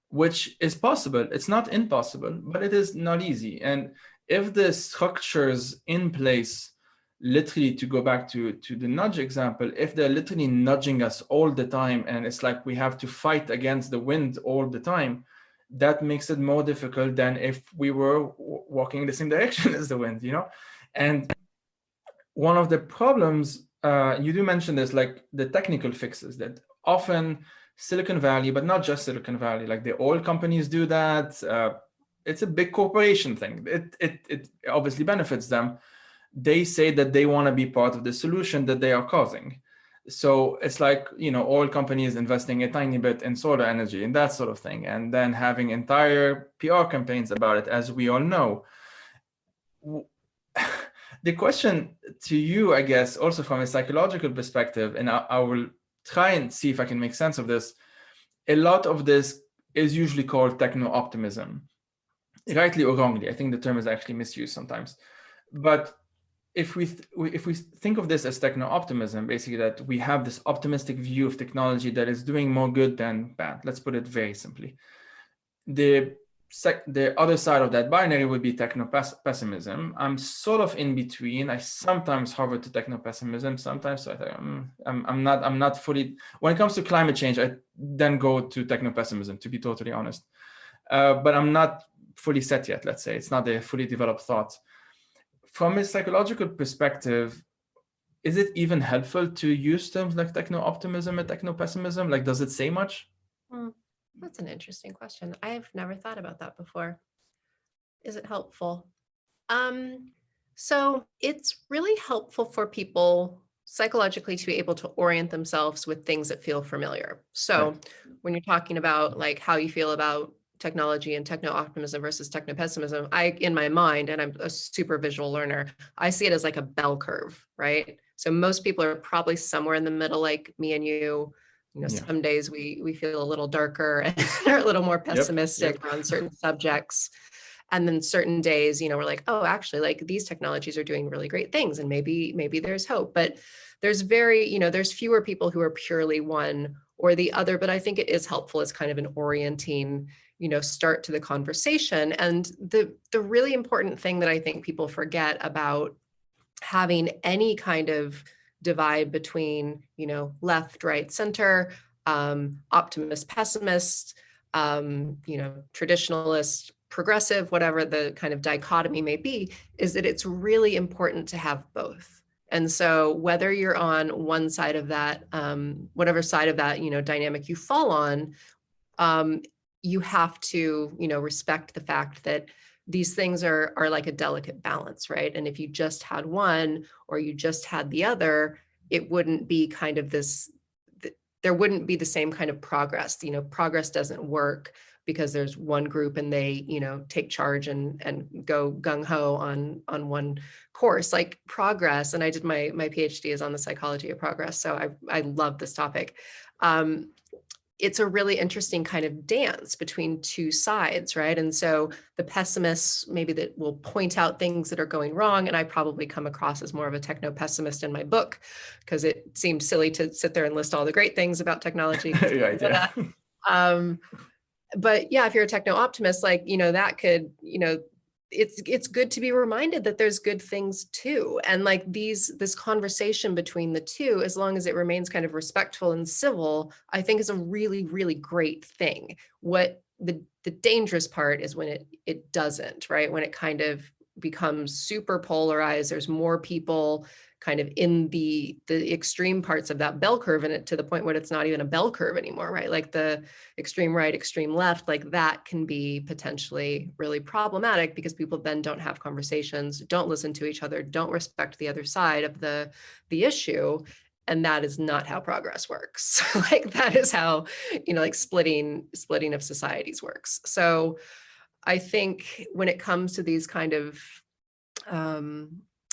which is possible. It's not impossible, but it is not easy. And if the structures in place, literally, to go back to the nudge example, if they're literally nudging us all the time, and it's like we have to fight against the wind all the time, that makes it more difficult than if we were walking in the same direction as the wind, And one of the problems, you do mention this, like the technical fixes that often Silicon Valley, but not just Silicon Valley, like the oil companies do that. It's a big corporation thing. It obviously benefits them. They say that they want to be part of the solution that they are causing. So it's like, oil companies investing a tiny bit in solar energy and that sort of thing, and then having entire PR campaigns about it, as we all know. The question to you, I guess, also from a psychological perspective, and I will try and see if I can make sense of this. A lot of this is usually called techno-optimism, rightly or wrongly. I think the term is actually misused sometimes. But if we think of this as techno-optimism, basically that we have this optimistic view of technology that is doing more good than bad. Let's put it very simply. The other side of that binary would be techno-pessimism. I'm sort of in between. I sometimes hover to techno-pessimism. Sometimes I'm not fully. When it comes to climate change, I then go to techno-pessimism, to be totally honest. But I'm not fully set yet. Let's say it's not a fully developed thought. From a psychological perspective, is it even helpful to use terms like techno-optimism and techno-pessimism? Like, does it say much? That's an interesting question. I've never thought about that before. Is it helpful? So it's really helpful for people psychologically to be able to orient themselves with things that feel familiar. So when you're talking about like how you feel about technology and techno-optimism versus techno-pessimism, in my mind, and I'm a super visual learner, I see it as like a bell curve, right? So most people are probably somewhere in the middle, like me and you. Some days we feel a little darker and are a little more pessimistic on certain subjects. And then certain days, we're like, oh, actually, like these technologies are doing really great things, and maybe there's hope. But there's there's fewer people who are purely one or the other. But I think it is helpful as kind of an orienting, start to the conversation. And the really important thing that I think people forget about having any kind of divide between, left, right, center, optimist, pessimist, traditionalist, progressive, whatever the kind of dichotomy may be, is that it's really important to have both. And so whether you're on one side of that, whatever side of that, dynamic you fall on, you have to, respect the fact that these things are like a delicate balance, right? And if you just had one or you just had the other, it wouldn't be kind of there wouldn't be the same kind of progress. Progress doesn't work because there's one group and they, take charge and go gung-ho on one course. Like progress, and I did my PhD is on the psychology of progress, so I love this topic. It's a really interesting kind of dance between two sides, right? And so the pessimists maybe that will point out things that are going wrong, and I probably come across as more of a techno-pessimist in my book because it seemed silly to sit there and list all the great things about technology. But yeah, if you're a techno-optimist, like, that could, it's good to be reminded that there's good things too. And like this conversation between the two, as long as it remains kind of respectful and civil, I think is a really, really great thing. What the dangerous part is when it doesn't, right? When it kind of becomes super polarized. There's more people kind of in the extreme parts of that bell curve, and it to the point where it's not even a bell curve anymore, right? Like the extreme right, extreme left, like that can be potentially really problematic because people then don't have conversations, don't listen to each other, don't respect the other side of the issue. And that is not how progress works. Like that is how, like splitting of societies works. So I think when it comes to these kind of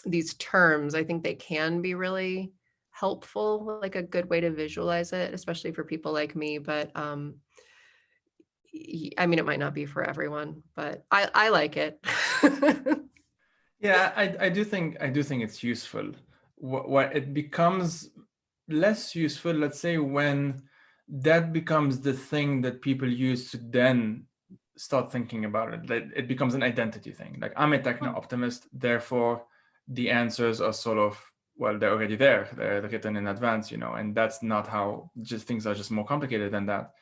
these terms, I think they can be really helpful, like a good way to visualize it, especially for people like me. But I mean, it might not be for everyone, but I like it. Yeah, I do think it's useful. What it becomes less useful, let's say, when that becomes the thing that people use to then start thinking about it. That it becomes an identity thing. Like I'm a techno optimist, therefore the answers are sort of, well, they're already there. They're written in advance, and that's not how. Just things are just more complicated than that.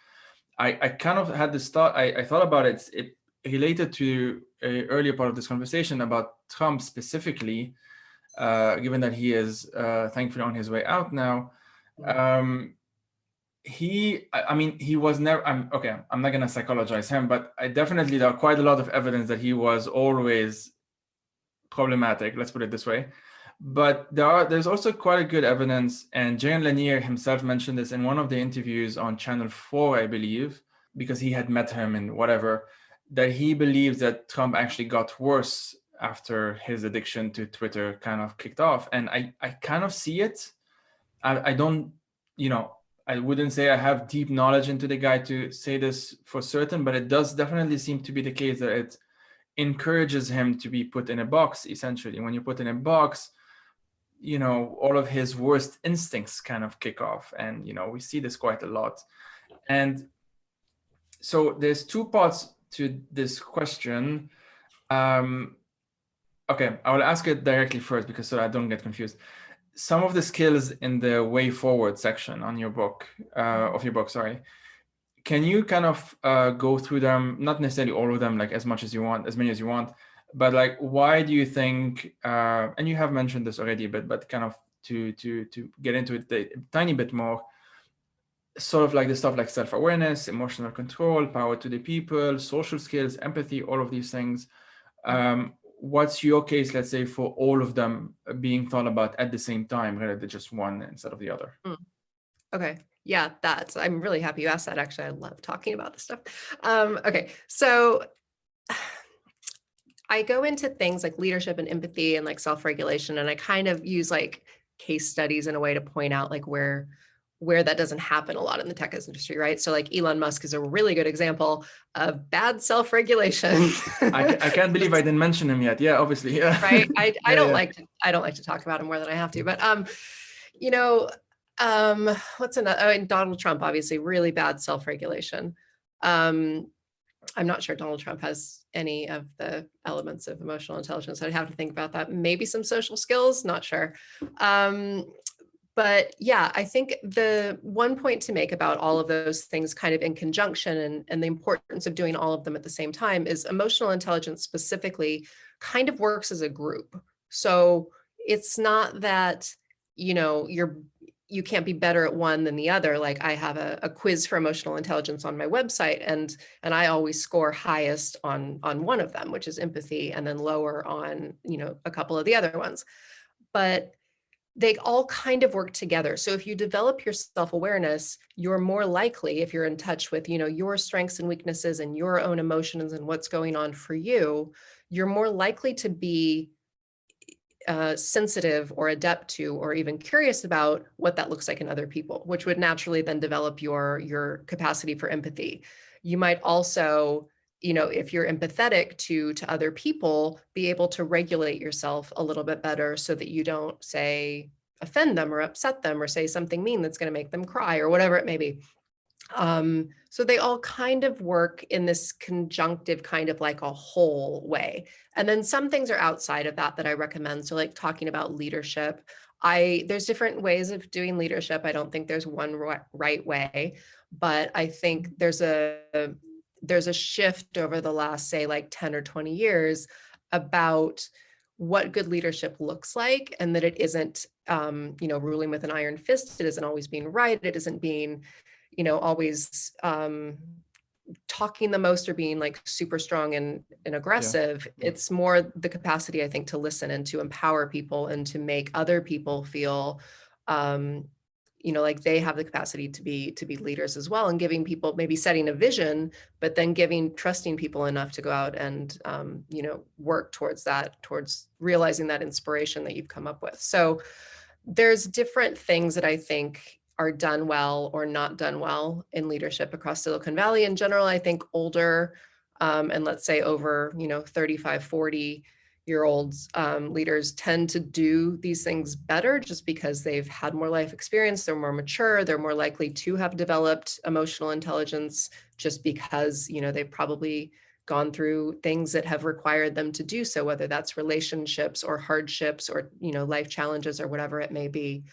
I kind of had this thought. I thought about it. It related to an earlier part of this conversation about Trump specifically, given that he is thankfully on his way out now. I mean, he was never. I'm not gonna psychologize him, but definitely there are quite a lot of evidence that he was always problematic. Let's put it this way. But there's also quite a good evidence, and Jaron Lanier himself mentioned this in one of the interviews on Channel 4, I believe, because he had met him and whatever, that he believes that Trump actually got worse after his addiction to Twitter kind of kicked off. And I kind of see it. I don't, I wouldn't say I have deep knowledge into the guy to say this for certain, but it does definitely seem to be the case that it encourages him to be put in a box, essentially. When you put in a box, all of his worst instincts kind of kick off. And, we see this quite a lot. And so there's two parts to this question. Okay, I will ask it directly first because so I don't get confused. Some of the skills in the way forward section on your book, sorry. Can you kind of go through them, not necessarily all of them, like as many as you want, but like, why do you think, and you have mentioned this already, but kind of to get into it a tiny bit more, sort of like the stuff like self-awareness, emotional control, power to the people, social skills, empathy, all of these things. What's your case, let's say, for all of them being thought about at the same time, rather than just one instead of the other? Okay. Yeah, I'm really happy you asked that. Actually, I love talking about this stuff. Okay. So I go into things like leadership and empathy and like self-regulation, and I kind of use like case studies in a way to point out like where that doesn't happen a lot in the tech industry, right? So like Elon Musk is a really good example of bad self-regulation. I can't believe I didn't mention him yet. Yeah, obviously. Yeah. Right. I don't like to talk about him more than I have to, but what's another? And Donald Trump, obviously, really bad self-regulation. I'm not sure Donald Trump has any of the elements of emotional intelligence. I'd have to think about that. Maybe some social skills, not sure. But yeah, I think the one point to make about all of those things kind of in conjunction and the importance of doing all of them at the same time is emotional intelligence specifically kind of works as a group. So it's not that, you can't be better at one than the other. Like I have a quiz for emotional intelligence on my website, and I always score highest on one of them, which is empathy, and then lower on, a couple of the other ones. But they all kind of work together. So if you develop your self-awareness, you're more likely, if you're in touch with, your strengths and weaknesses and your own emotions and what's going on for you, you're more likely to be sensitive or adept to, or even curious about what that looks like in other people, which would naturally then develop your capacity for empathy. You might also, if you're empathetic to other people, be able to regulate yourself a little bit better so that you don't say offend them or upset them or say something mean that's going to make them cry or whatever it may be. So they all kind of work in this conjunctive kind of like a whole way. And then some things are outside of that I recommend. So like talking about leadership, there's different ways of doing leadership. I don't think there's one right way, but I think there's a shift over the last, say, like 10 or 20 years about what good leadership looks like, and that it isn't, ruling with an iron fist. It isn't always being right. It isn't being, always talking the most or being like super strong and aggressive. It's more the capacity, I think, to listen and to empower people and to make other people feel like they have the capacity to be leaders as well, and giving people, maybe setting a vision, but then trusting people enough to go out and work towards realizing that inspiration that you've come up with. So there's different things that I think are done well or not done well in leadership across Silicon Valley. In general, I think older and let's say over 35, 40-year-olds leaders tend to do these things better, just because they've had more life experience, they're more mature, they're more likely to have developed emotional intelligence, just because they've probably gone through things that have required them to do so, whether that's relationships or hardships or life challenges or whatever it may be.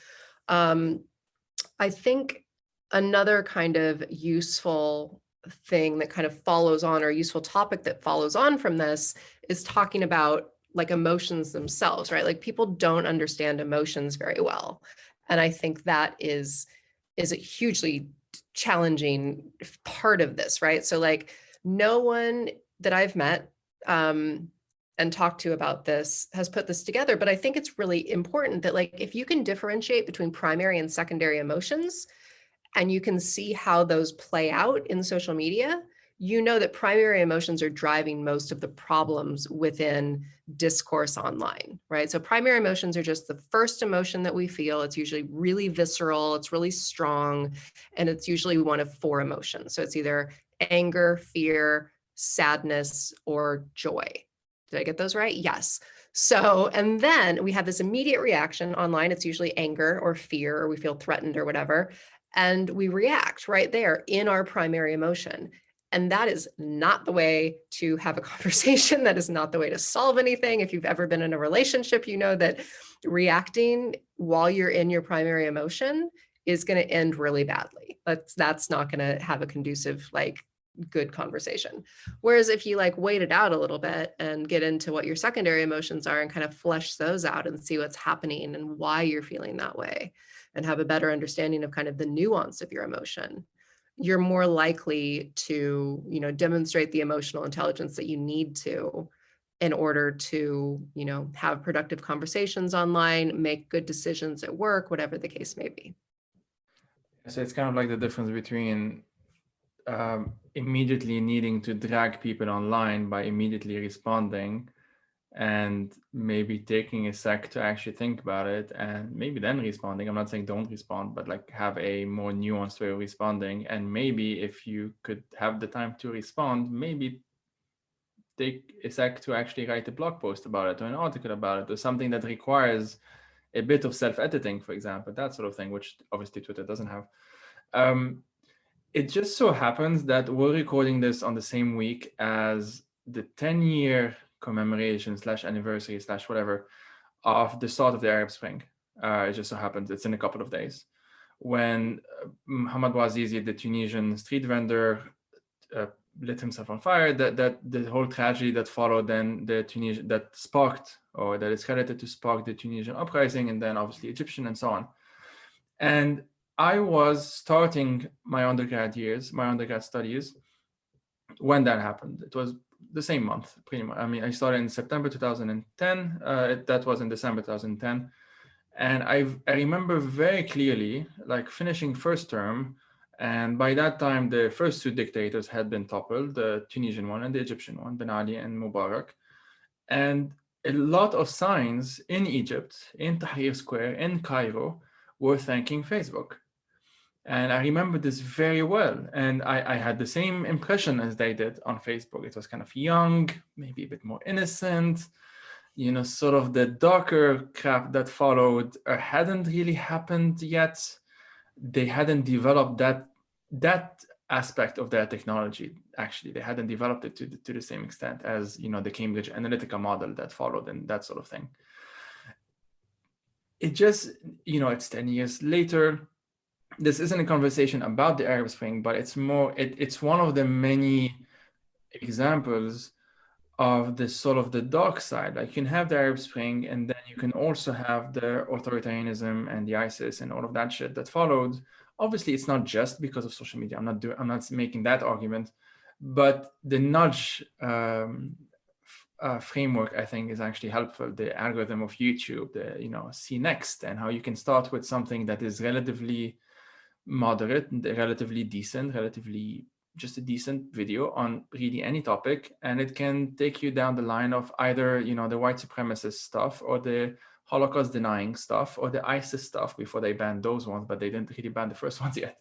I think another kind of useful thing that kind of follows on, or useful topic that follows on from this, is talking about like emotions themselves, right? Like, people don't understand emotions very well. And I think that is a hugely challenging part of this, right? So like, no one that I've met and talked to about this has put this together, but I think it's really important that, like, if you can differentiate between primary and secondary emotions, and you can see how those play out in social media, that primary emotions are driving most of the problems within discourse online, right? So primary emotions are just the first emotion that we feel. It's usually really visceral, it's really strong, and it's usually one of four emotions. So it's either anger, fear, sadness, or joy. Did I get those right? Yes. So, and then we have this immediate reaction online. It's usually anger or fear, or we feel threatened or whatever. And we react right there in our primary emotion. And that is not the way to have a conversation. That is not the way to solve anything. If you've ever been in a relationship, you know that reacting while you're in your primary emotion is going to end really badly. That's not going to have a conducive, good conversation. Whereas if you wait it out a little bit and get into what your secondary emotions are and kind of flesh those out and see what's happening and why you're feeling that way, and have a better understanding of kind of the nuance of your emotion, you're more likely to, demonstrate the emotional intelligence that you need to in order to, have productive conversations online, make good decisions at work, whatever the case may be. So it's kind of like the difference between immediately needing to drag people online by immediately responding, and maybe taking a sec to actually think about it and maybe then responding. I'm not saying don't respond, but have a more nuanced way of responding. And maybe if you could have the time to respond, maybe take a sec to actually write a blog post about it or an article about it, or something that requires a bit of self-editing, for example, that sort of thing, which obviously Twitter doesn't have. It just so happens that we're recording this on the same week as the 10-year commemoration / anniversary / whatever of the start of the Arab Spring. It just so happens it's in a couple of days, when Mohamed Bouazizi, the Tunisian street vendor, lit himself on fire. That the whole tragedy that followed, then that is credited to spark the Tunisian uprising, and then obviously Egyptian and so on. And I was starting my undergrad studies when that happened. It was the same month, pretty much. I mean, I started in September 2010. That was in December 2010. And I remember very clearly, finishing first term. And by that time, the first two dictators had been toppled, the Tunisian one and the Egyptian one, Ben Ali and Mubarak. And a lot of signs in Egypt, in Tahrir Square, in Cairo, were thanking Facebook. And I remember this very well. And I had the same impression as they did on Facebook. It was kind of young, maybe a bit more innocent, sort of the darker crap that followed hadn't really happened yet. They hadn't developed that aspect of their technology. Actually, they hadn't developed it to the same extent as, the Cambridge Analytica model that followed and that sort of thing. It just, it's 10 years later. This isn't a conversation about the Arab Spring, but it's more, it's one of the many examples of the sort of the dark side. Like you can have the Arab Spring, and then you can also have the authoritarianism and the ISIS and all of that shit that followed. Obviously, it's not just because of social media. I'm not making that argument, but the nudge framework, I think, is actually helpful. The algorithm of YouTube, the see next, and how you can start with something that is relatively moderate, relatively decent, relatively just a decent video on really any topic, and it can take you down the line of either the white supremacist stuff or the Holocaust denying stuff or the ISIS stuff before they banned those ones, but they didn't really ban the first ones yet.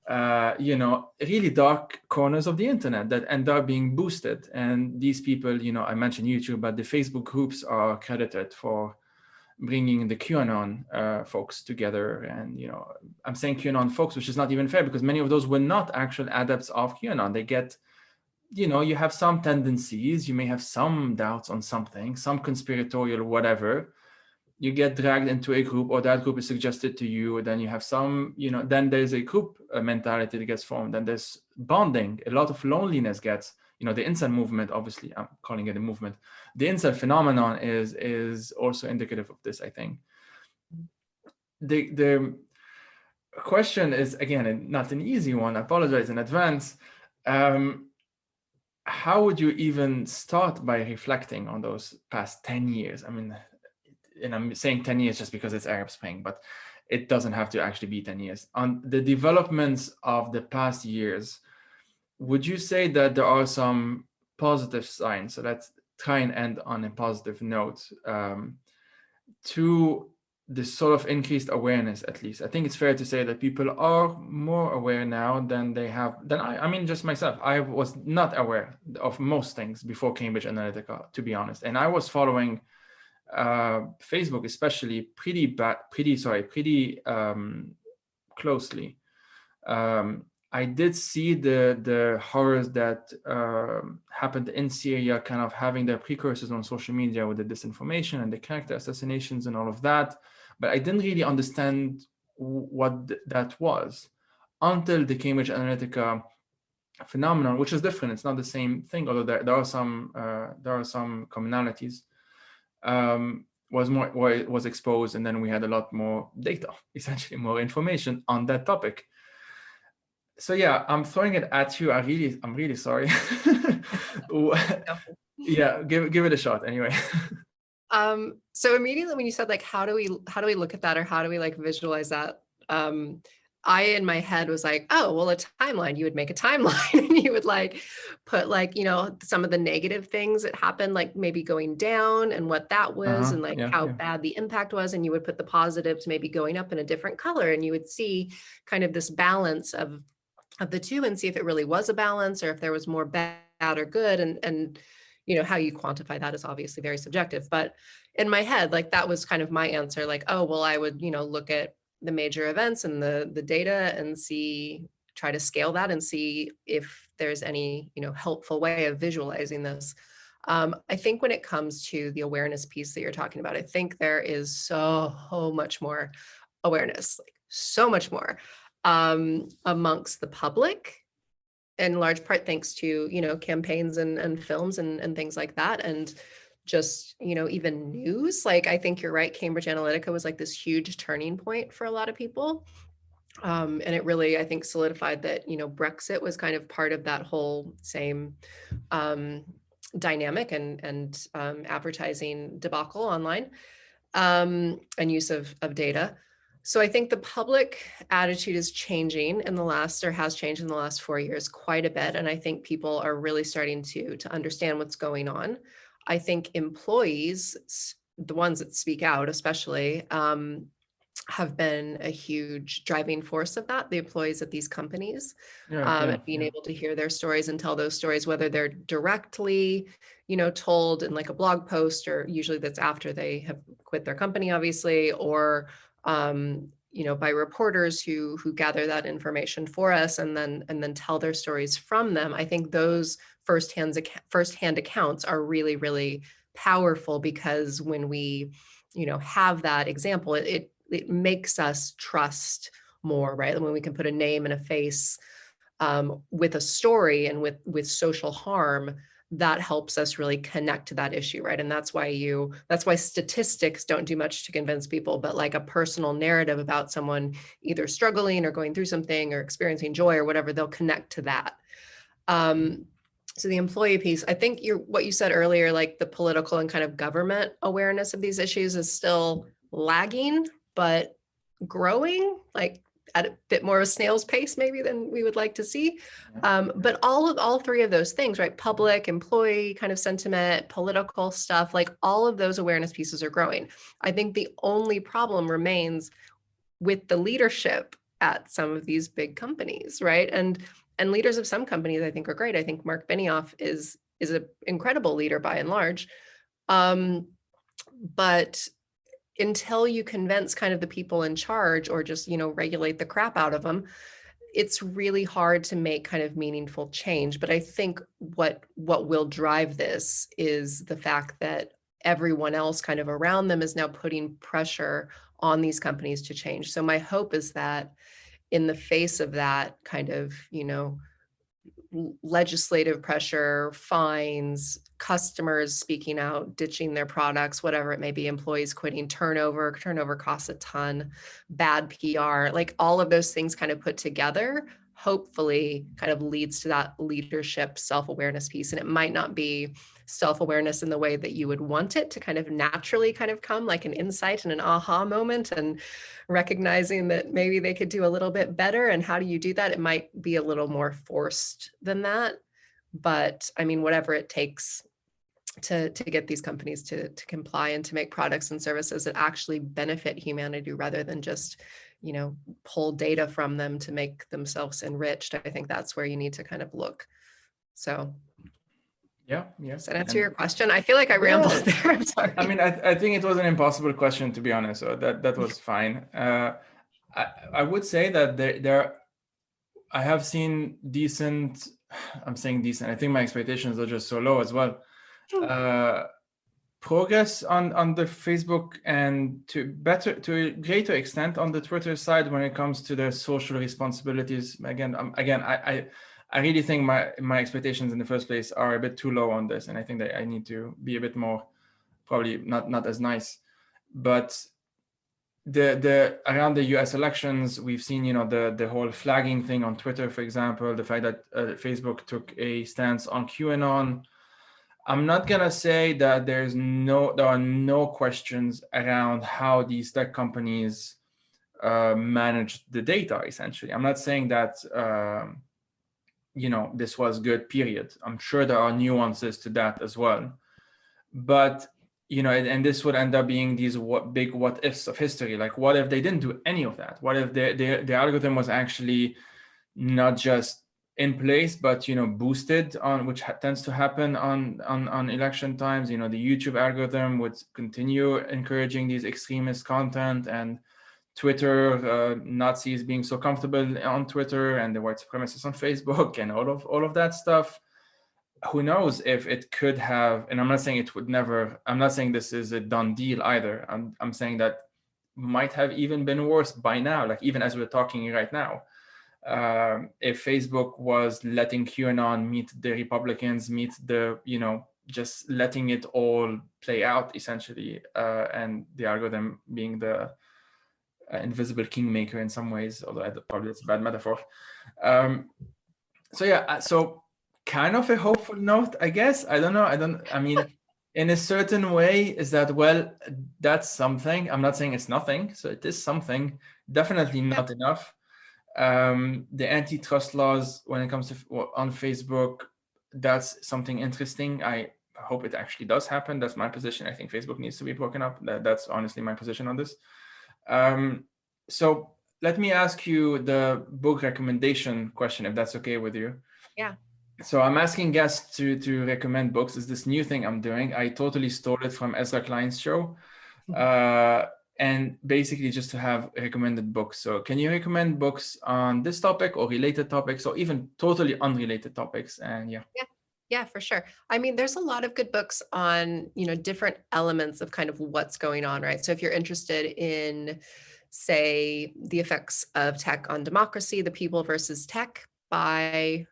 Really dark corners of the internet that end up being boosted. And these people, I mentioned YouTube, but the Facebook groups are credited for bringing the QAnon folks together. And, I'm saying QAnon folks, which is not even fair because many of those were not actual adepts of QAnon. They get, you have some tendencies, you may have some doubts on something, some conspiratorial whatever. You get dragged into a group, or that group is suggested to you, then you have some, then there's a group mentality that gets formed, and there's bonding. A lot of loneliness gets, the incel movement, obviously I'm calling it a movement. The incel phenomenon is also indicative of this, I think. The question is, again, not an easy one, I apologize in advance. How would you even start by reflecting on those past 10 years? I mean, and I'm saying 10 years just because it's Arab Spring, but it doesn't have to actually be 10 years. On the developments of the past years, would you say that there are some positive signs? So let's try and end on a positive note to this sort of increased awareness, at least. I think it's fair to say that people are more aware now than they have, I mean, just myself. I was not aware of most things before Cambridge Analytica, to be honest. And I was following Facebook especially pretty closely. I did see the horrors that happened in Syria kind of having their precursors on social media with the disinformation and the character assassinations and all of that, but I didn't really understand what that was until the Cambridge Analytica phenomenon, which is different. It's not the same thing, although there are some commonalities. Was exposed, and then we had a lot more data, essentially more information on that topic. So yeah, I'm throwing it at you. I'm really sorry. Yeah, give it a shot anyway. So immediately when you said like, how do we look at that, or how do we like visualize that? I in my head was like, oh, well, a timeline. You would make a timeline and you would like put like, some of the negative things that happened, like maybe going down and what that was, and like how bad the impact was. And you would put the positives maybe going up in a different color, and you would see kind of this balance of the two and see if it really was a balance or if there was more bad or good. And how you quantify that is obviously very subjective. But in my head, like that was kind of my answer, like, oh, well, I would, look at the major events and the data and try to scale that and see if there's any, helpful way of visualizing this. I think when it comes to the awareness piece that you're talking about, I think there is so much more awareness, like so much more amongst the public, in large part thanks to, campaigns and films and things like that. And just, even news, like, I think you're right. Cambridge Analytica was like this huge turning point for a lot of people. And it really, I think, solidified that, Brexit was kind of part of that whole same dynamic and advertising debacle online and use of data. So I think the public attitude is changing has changed in the last 4 years quite a bit. And I think people are really starting to understand what's going on. I think employees, the ones that speak out especially, have been a huge driving force of that, the employees at these companies, being able to hear their stories and tell those stories, whether they're directly, told in like a blog post, or usually that's after they have quit their company, obviously, or by reporters who gather that information for us and then tell their stories from them. I think those firsthand accounts are really, really powerful, because when we, have that example, it makes us trust more, right? When we can put a name and a face with a story and with social harm, that helps us really connect to that issue, right? And that's why statistics don't do much to convince people, but like a personal narrative about someone either struggling or going through something or experiencing joy or whatever, they'll connect to that. So the employee piece, I think what you said earlier, like the political and kind of government awareness of these issues is still lagging, but growing, like at a bit more of a snail's pace maybe than we would like to see. But all three of those things, right? Public, employee kind of sentiment, political stuff, like all of those awareness pieces are growing. I think the only problem remains with the leadership at some of these big companies, right? And leaders of some companies I think are great. I think Mark Benioff is an incredible leader by and large. But until you convince kind of the people in charge or just, regulate the crap out of them, it's really hard to make kind of meaningful change. But I think what will drive this is the fact that everyone else kind of around them is now putting pressure on these companies to change. So my hope is that in the face of that kind of, legislative pressure, fines, customers speaking out, ditching their products, whatever it may be, employees quitting, turnover costs a ton, bad PR, like all of those things kind of put together, hopefully kind of leads to that leadership self-awareness piece. And it might not be self-awareness in the way that you would want it to kind of naturally kind of come, like an insight and an aha moment and recognizing that maybe they could do a little bit better. And how do you do that? It might be a little more forced than that. But I mean, whatever it takes to get these companies to comply and to make products and services that actually benefit humanity rather than just, pull data from them to make themselves enriched. I think that's where you need to kind of look. So yeah. Does that answer your question? I feel like I rambled there. I'm sorry. I mean, I think it was an impossible question, to be honest. So that was fine. I would say that there I have seen decent. I'm saying decent. I think my expectations are just so low as well. Progress on the Facebook and to a greater extent on the Twitter side when it comes to their social responsibilities. Again, I really think my expectations in the first place are a bit too low on this, and I think that I need to be a bit more, probably not as nice. But the around the US elections, we've seen the whole flagging thing on Twitter, for example, the fact that Facebook took a stance on QAnon. I'm not gonna say that there are no questions around how these tech companies manage the data. Essentially, I'm not saying that this was good, period. I'm sure there are nuances to that as well, but and this would end up being these big what ifs of history. Like, what if they didn't do any of that? What if the algorithm was actually not just in place, but boosted on, which tends to happen on election times. The YouTube algorithm would continue encouraging these extremist content, and Twitter, Nazis being so comfortable on Twitter, and the white supremacists on Facebook, and all of that stuff. Who knows if it could have? And I'm not saying it would never. I'm not saying this is a done deal either. I'm saying that might have even been worse by now. Like, even as we're talking right now. If Facebook was letting QAnon meet the Republicans, meet the, just letting it all play out essentially, and the algorithm being the invisible kingmaker in some ways, although probably it's a bad metaphor. So kind of a hopeful note, I guess. I mean, in a certain way, is that, well, that's something. I'm not saying it's nothing. So it is something, definitely not enough. The antitrust laws when it comes to on Facebook, that's something interesting. I hope it actually does happen. That's my position. I think Facebook needs to be broken up. That's honestly my position on this. So let me ask you the book recommendation question, if that's okay with you. Yeah. So I'm asking guests to recommend books. It's this new thing I'm doing. I totally stole it from Ezra Klein's show. And basically just to have recommended books. So can you recommend books on this topic or related topics, or even totally unrelated topics? And Yeah, for sure. I mean, there's a lot of good books on, different elements of kind of what's going on, right? So if you're interested in, say, the effects of tech on democracy, The People versus Tech by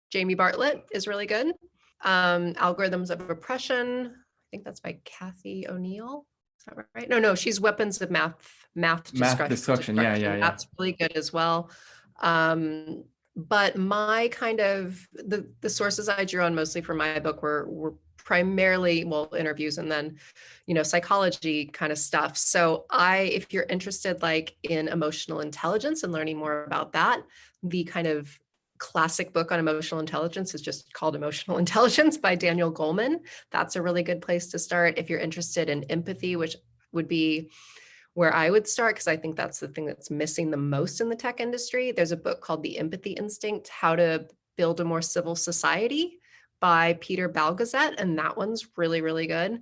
Jamie Bartlett is really good. Algorithms of Oppression. I think that's by Kathy O'Neill. Is that right? No, she's Weapons of Math Destruction. Yeah. That's really good as well. But my kind of the sources I drew on mostly for my book were primarily, well, interviews and then, psychology kind of stuff. So if you're interested like in emotional intelligence and learning more about that, the kind of classic book on emotional intelligence is just called Emotional Intelligence by Daniel Goleman. That's a really good place to start. If you're interested in empathy, which would be where I would start, because I think that's the thing that's missing the most in the tech industry. There's a book called The Empathy Instinct, How to Build a More Civil Society by Peter Balgazet. And that one's really, really good.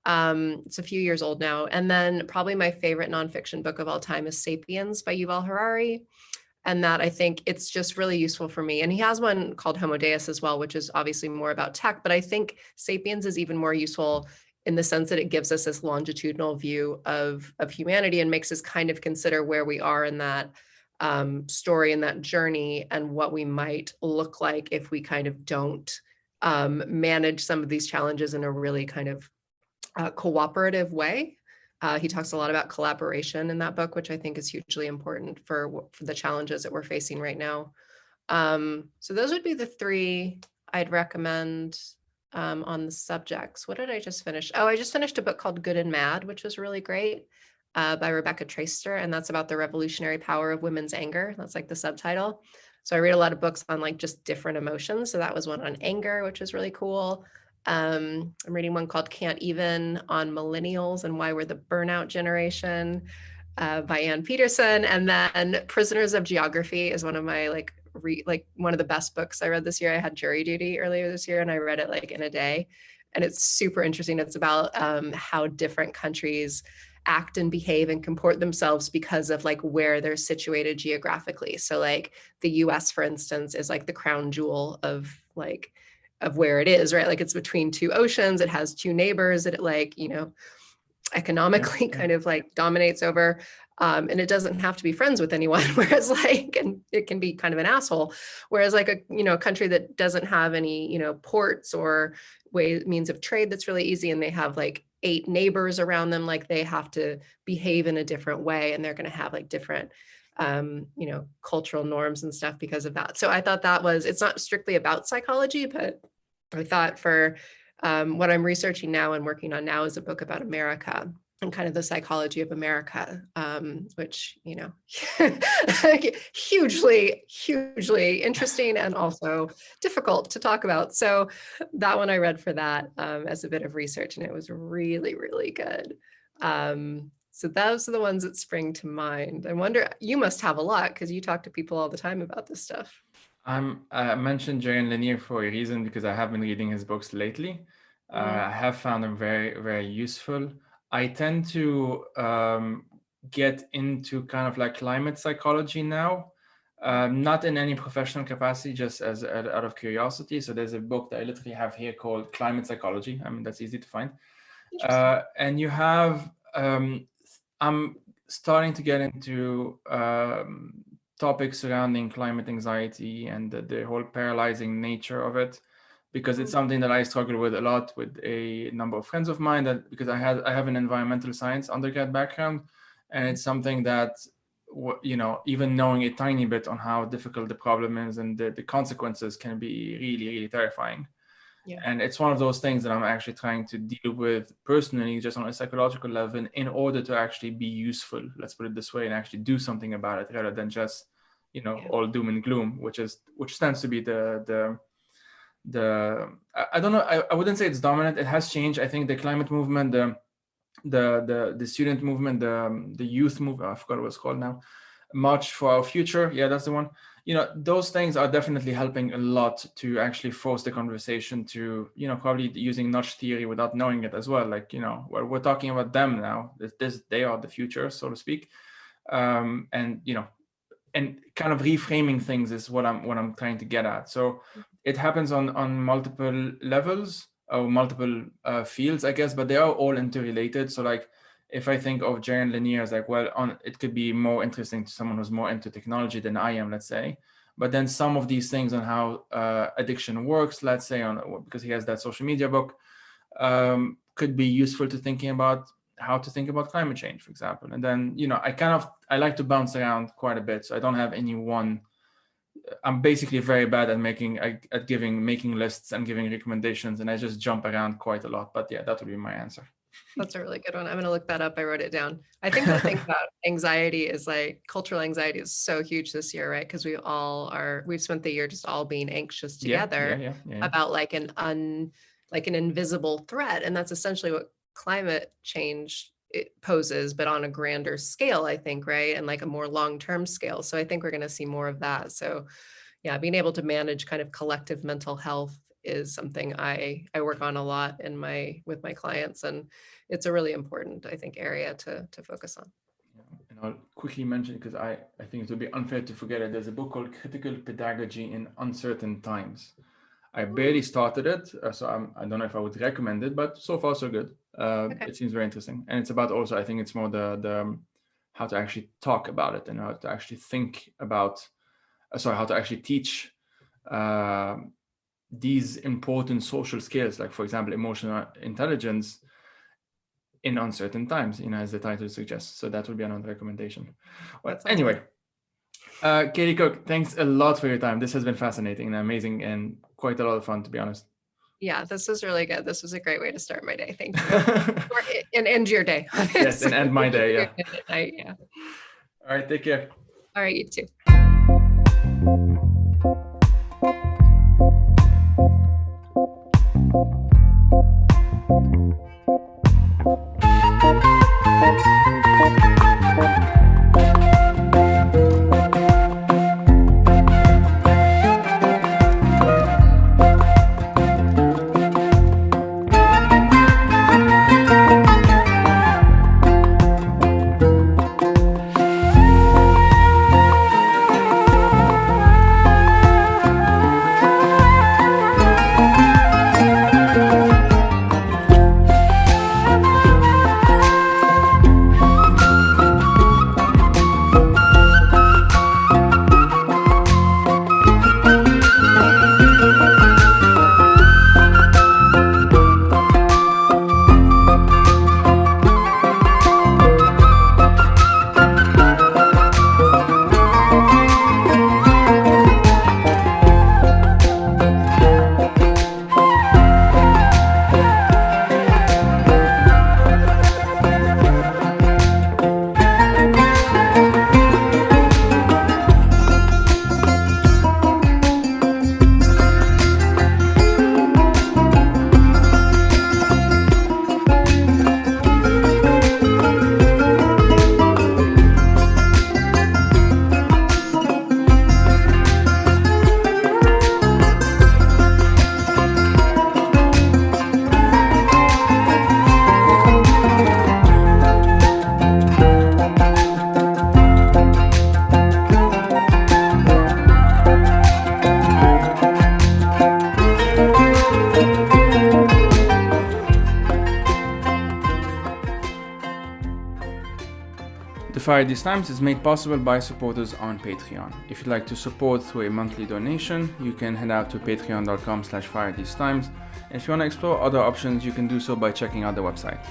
It's a few years old now. And then probably my favorite nonfiction book of all time is Sapiens by Yuval Harari. And that I think it's just really useful for me. And he has one called Homo Deus as well, which is obviously more about tech. But I think Sapiens is even more useful in the sense that it gives us this longitudinal view of humanity and makes us kind of consider where we are in that story and that journey and what we might look like if we kind of don't manage some of these challenges in a really kind of cooperative way. He talks a lot about collaboration in that book, which I think is hugely important for the challenges that we're facing right now. So those would be the three I'd recommend on the subjects. What did I just finish? Oh, I just finished a book called Good and Mad, which was really great, by Rebecca Traister. And that's about the revolutionary power of women's anger. That's like the subtitle. So I read a lot of books on like just different emotions. So that was one on anger, which was really cool. I'm reading one called Can't Even on Millennials and Why We're the Burnout Generation, by Ann Peterson. And then Prisoners of Geography is one of my one of the best books I read this year. I had jury duty earlier this year and I read it like in a day. And it's super interesting. It's about how different countries act and behave and comport themselves because of like where they're situated geographically. So like the US, for instance, is like the crown jewel of where it is, right? Like it's between two oceans. It has two neighbors that it economically kind of like dominates over. And it doesn't have to be friends with anyone, whereas and it can be kind of an asshole. Whereas like a country that doesn't have any, ports or means of trade that's really easy, and they have like 8 neighbors around them, like they have to behave in a different way, and they're going to have like different cultural norms and stuff because of that. So I thought it's not strictly about psychology, but I thought for what I'm researching now and working on now is a book about America and kind of the psychology of America, which, hugely, hugely interesting and also difficult to talk about. So that one I read for that as a bit of research, and it was really, really good. So those are the ones that spring to mind. I wonder, you must have a lot because you talk to people all the time about this stuff. I mentioned Jaron Lanier for a reason, because I have been reading his books lately. I have found them very, very useful. I tend to get into kind of like climate psychology now, not in any professional capacity, just as out of curiosity. So there's a book that I literally have here called Climate Psychology. I mean, that's easy to find. And you have, I'm starting to get into topics surrounding climate anxiety and the whole paralyzing nature of it, because it's something that I struggle with a lot with a number of friends of mine, that because I have an environmental science undergrad background, and it's something that, even knowing a tiny bit on how difficult the problem is and the consequences can be really, really terrifying. Yeah. And it's one of those things that I'm actually trying to deal with personally, just on a psychological level, in order to actually be useful, let's put it this way, and actually do something about it, rather than just, all doom and gloom, which tends to be the I don't know, I wouldn't say it's dominant. It has changed. I think the climate movement, the student movement, the youth movement, I forgot what it's called now, March for Our Future. Yeah, that's the one. Those things are definitely helping a lot to actually force the conversation to, probably using nudge theory without knowing it as well. Like, we're talking about them now. They are the future, so to speak. And kind of reframing things is what I'm trying to get at. So it happens on multiple levels or multiple fields, I guess, but they are all interrelated. So like, if I think of Jaron Lanier as like, well, it could be more interesting to someone who's more into technology than I am, let's say. but then some of these things on how addiction works, let's say, because he has that social media book, could be useful to thinking about how to think about climate change, for example. And then, I like to bounce around quite a bit. So I don't have any one. I'm basically very bad at making lists and giving recommendations, and I just jump around quite a lot. But yeah, that would be my answer. That's a really good one. I'm going to look that up. I wrote it down. I think the thing about anxiety is like cultural anxiety is so huge this year, right? Because we've spent the year just all being anxious together about like an invisible threat. And that's essentially what climate change it poses, but on a grander scale, I think, right? And like a more long-term scale. So I think we're going to see more of that. So yeah, being able to manage kind of collective mental health is something I work on a lot with my clients, and it's a really important, I think, area to focus on. And I'll quickly mention, because I think it would be unfair to forget it. There's a book called Critical Pedagogy in Uncertain Times. I barely started it, so I don't know if I would recommend it, but so far so good. Okay. It seems very interesting, and it's about also, I think it's more the how to actually talk about it and how to actually think about, how to actually teach these important social skills, like for example, emotional intelligence in uncertain times, as the title suggests. So that would be another recommendation. Well, anyway, Katy Cook, thanks a lot for your time. This has been fascinating and amazing and quite a lot of fun, to be honest. Yeah, this is really good. This was a great way to start my day. Thank you. And end your day. Yes, and end my day. Yeah. Night, yeah. All right, take care. All right, you too. Fire These Times is made possible by supporters on Patreon. If you'd like to support through a monthly donation, you can head out to patreon.com/firethesetimes. And if you want to explore other options, you can do so by checking out the website.